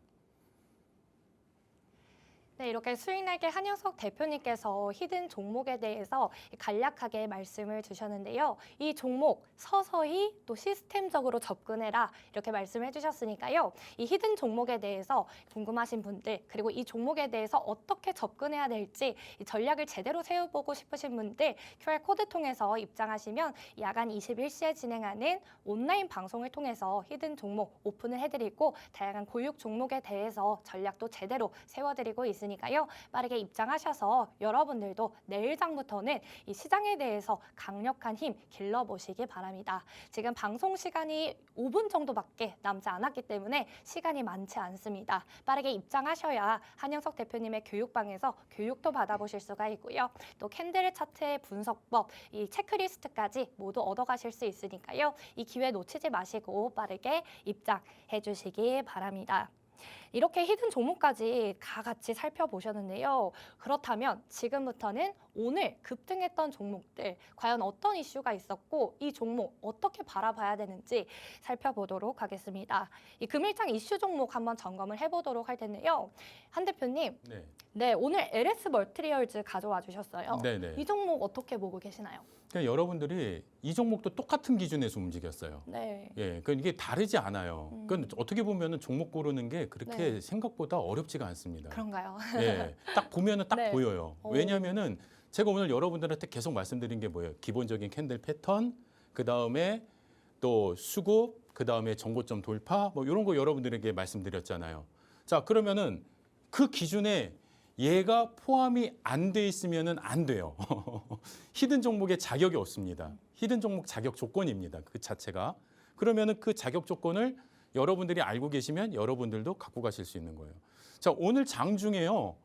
네, 이렇게 수익날개 한영석 대표님께서 히든 종목에 대해서 간략하게 말씀을 주셨는데요. 이 종목 서서히 또 시스템적으로 접근해라 이렇게 말씀해 주셨으니까요. 이 히든 종목에 대해서 궁금하신 분들 그리고 이 종목에 대해서 어떻게 접근해야 될지 이 전략을 제대로 세워보고 싶으신 분들 QR코드 통해서 입장하시면 야간 21시에 진행하는 온라인 방송을 통해서 히든 종목 오픈을 해드리고 다양한 고육 종목에 대해서 전략도 제대로 세워드리고 있습니다. 니까요 빠르게 입장하셔서 여러분들도 내일장부터는 이 시장에 대해서 강력한 힘 길러보시기 바랍니다. 지금 방송 시간이 5분 정도밖에 남지 않았기 때문에 시간이 많지 않습니다. 빠르게 입장하셔야 한영석 대표님의 교육방에서 교육도 받아보실 수가 있고요. 또 캔들 차트의 분석법, 이 체크리스트까지 모두 얻어가실 수 있으니까요. 이 기회 놓치지 마시고 빠르게 입장해 주시기 바랍니다. 이렇게 히든 종목까지 다 같이 살펴보셨는데요. 그렇다면 지금부터는 오늘 급등했던 종목들 과연 어떤 이슈가 있었고 이 종목 어떻게 바라봐야 되는지 살펴보도록 하겠습니다. 이 금일장 이슈 종목 한번 점검을 해보도록 할 텐데요. 한 대표님, 네. 네, 오늘 LS 멀티리얼즈 가져와 주셨어요. 네네. 이 종목 어떻게 보고 계시나요? 그러니까 여러분들이 이 종목도 똑같은 기준에서 움직였어요. 네. 예, 그러니까 이게 다르지 않아요. 그건 어떻게 보면은 종목 고르는 게 그렇게 네. 생각보다 어렵지가 않습니다. 그런가요? 예, 딱 보면은 딱 네. 보여요. 오. 왜냐하면은 제가 오늘 여러분들한테 계속 말씀드린 게 뭐예요? 기본적인 캔들 패턴, 그 다음에 또 수급, 그 다음에 정고점 돌파, 뭐 이런 거 여러분들에게 말씀드렸잖아요. 자, 그러면은 그 기준에 얘가 포함이 안 돼 있으면은 안 돼요. 히든 종목에 자격이 없습니다. 히든 종목 자격 조건입니다. 그 자체가. 그러면은 그 자격 조건을 여러분들이 알고 계시면 여러분들도 갖고 가실 수 있는 거예요. 자, 오늘 장 중에요.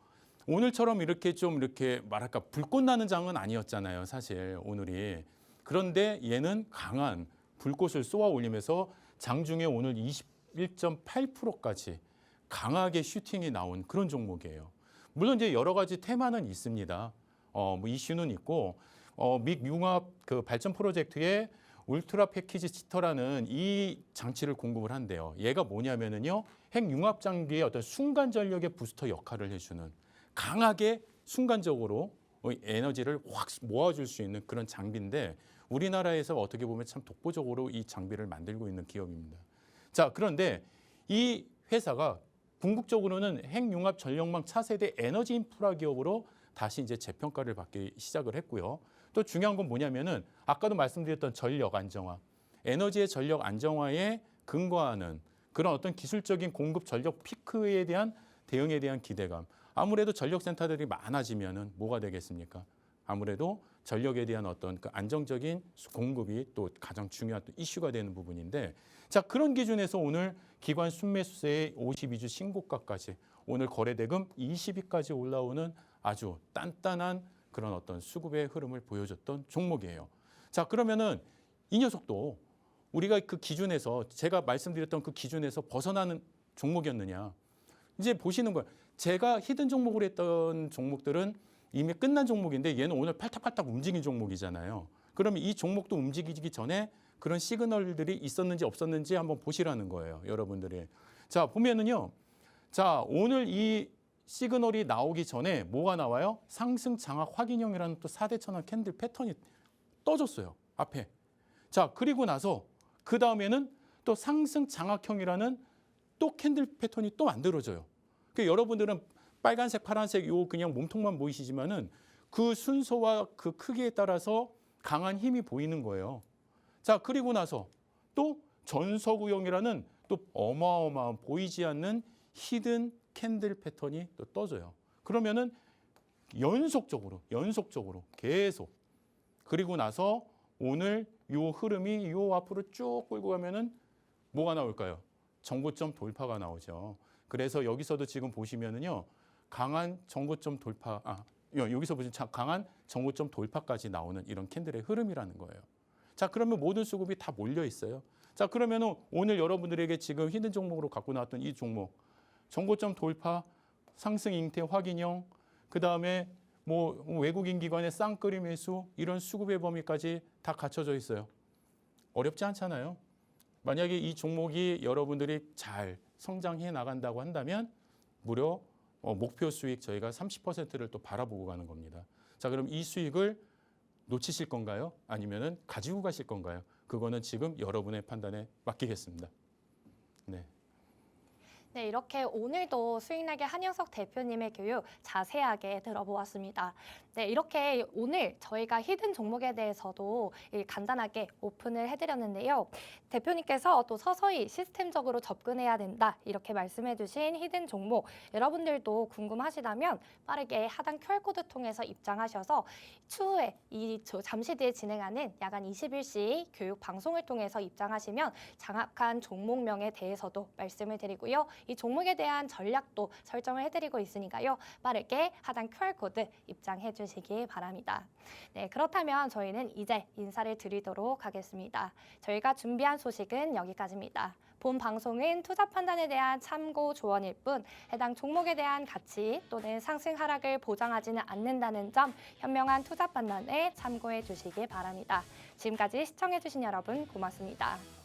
오늘처럼 이렇게 좀 이렇게 말할까 불꽃 나는 장은 아니었잖아요. 사실 오늘이. 그런데 얘는 강한 불꽃을 쏘아 올리면서 장중에 오늘 21.8%까지 강하게 슈팅이 나온 그런 종목이에요. 물론 이제 여러 가지 테마는 있습니다. 뭐 이슈는 있고 믹 융합 그 발전 프로젝트에 울트라 패키지 치터라는 이 장치를 공급을 한대요. 얘가 뭐냐면은요, 핵 융합 장비의 어떤 순간 전력의 부스터 역할을 해주는 강하게 순간적으로 에너지를 확 모아줄 수 있는 그런 장비인데 우리나라에서 어떻게 보면 참 독보적으로 이 장비를 만들고 있는 기업입니다. 자, 그런데 이 회사가 궁극적으로는 핵융합 전력망 차세대 에너지 인프라 기업으로 다시 이제 재평가를 받기 시작을 했고요. 또 중요한 건 뭐냐면은 아까도 말씀드렸던 전력 안정화, 에너지의 전력 안정화에 근거하는 그런 어떤 기술적인 공급 전력 피크에 대한 대응에 대한 기대감. 아무래도 전력센터들이 많아지면은 뭐가 되겠습니까? 아무래도 전력에 대한 어떤 그 안정적인 공급이 또 가장 중요한 또 이슈가 되는 부분인데, 자, 그런 기준에서 오늘 기관 순매수세의 52주 신고가까지 오늘 거래대금 20위까지 올라오는 아주 단단한 그런 어떤 수급의 흐름을 보여줬던 종목이에요. 자, 그러면은 이 녀석도 우리가 그 기준에서 제가 말씀드렸던 그 기준에서 벗어나는 종목이었느냐? 이제 보시는 거예요. 제가 히든 종목으로 했던 종목들은 이미 끝난 종목인데 얘는 오늘 팔딱팔딱 움직인 종목이잖아요. 그러면 이 종목도 움직이기 전에 그런 시그널들이 있었는지 없었는지 한번 보시라는 거예요, 여러분들이. 자, 보면은요. 자, 오늘 이 시그널이 나오기 전에 뭐가 나와요? 상승 장악 확인형이라는 또 4대 천원 캔들 패턴이 떠졌어요, 앞에. 자, 그리고 나서 그 다음에는 또 상승 장악형이라는 또 캔들 패턴이 또 만들어져요. 그러니까 여러분들은 빨간색, 파란색 요 그냥 몸통만 보이시지만은 그 순서와 그 크기에 따라서 강한 힘이 보이는 거예요. 자, 그리고 나서 또 전서구형이라는 또 어마어마한 보이지 않는 히든 캔들 패턴이 또 떠져요. 그러면은 연속적으로 계속. 그리고 나서 오늘 요 흐름이 요 앞으로 쭉 끌고 가면은 뭐가 나올까요? 정고점 돌파가 나오죠. 그래서 여기서도 지금 보시면은요, 강한 정고점 돌파, 여기서 보시면 강한 정고점 돌파까지 나오는 이런 캔들의 흐름이라는 거예요. 자, 그러면 모든 수급이 다 몰려 있어요. 자, 그러면은 오늘 여러분들에게 지금 히든 종목으로 갖고 나왔던 이 종목, 정고점 돌파, 상승 잉태 확인형, 그 다음에 뭐 외국인 기관의 쌍끌이 매수, 이런 수급의 범위까지 다 갖춰져 있어요. 어렵지 않잖아요. 만약에 이 종목이 여러분들이 잘 성장해 나간다고 한다면 무려 목표 수익 저희가 30%를 또 바라보고 가는 겁니다. 자, 그럼 이 수익을 놓치실 건가요? 아니면은 가지고 가실 건가요? 그거는 지금 여러분의 판단에 맡기겠습니다. 네. 네, 이렇게 오늘도 수익나게 한영석 대표님의 교육 자세하게 들어보았습니다. 네, 이렇게 오늘 저희가 히든 종목에 대해서도 간단하게 오픈을 해드렸는데요. 대표님께서 또 서서히 시스템적으로 접근해야 된다 이렇게 말씀해주신 히든 종목, 여러분들도 궁금하시다면 빠르게 하단 QR코드 통해서 입장하셔서 추후에 잠시 뒤에 진행하는 야간 21시 교육 방송을 통해서 입장하시면 정확한 종목명에 대해서도 말씀을 드리고요. 이 종목에 대한 전략도 설정을 해드리고 있으니까요. 빠르게 하단 QR코드 입장해 주시기 바랍니다. 네, 그렇다면 저희는 이제 인사를 드리도록 하겠습니다. 저희가 준비한 소식은 여기까지입니다. 본 방송은 투자 판단에 대한 참고 조언일 뿐 해당 종목에 대한 가치 또는 상승 하락을 보장하지는 않는다는 점 현명한 투자 판단에 참고해 주시기 바랍니다. 지금까지 시청해 주신 여러분 고맙습니다.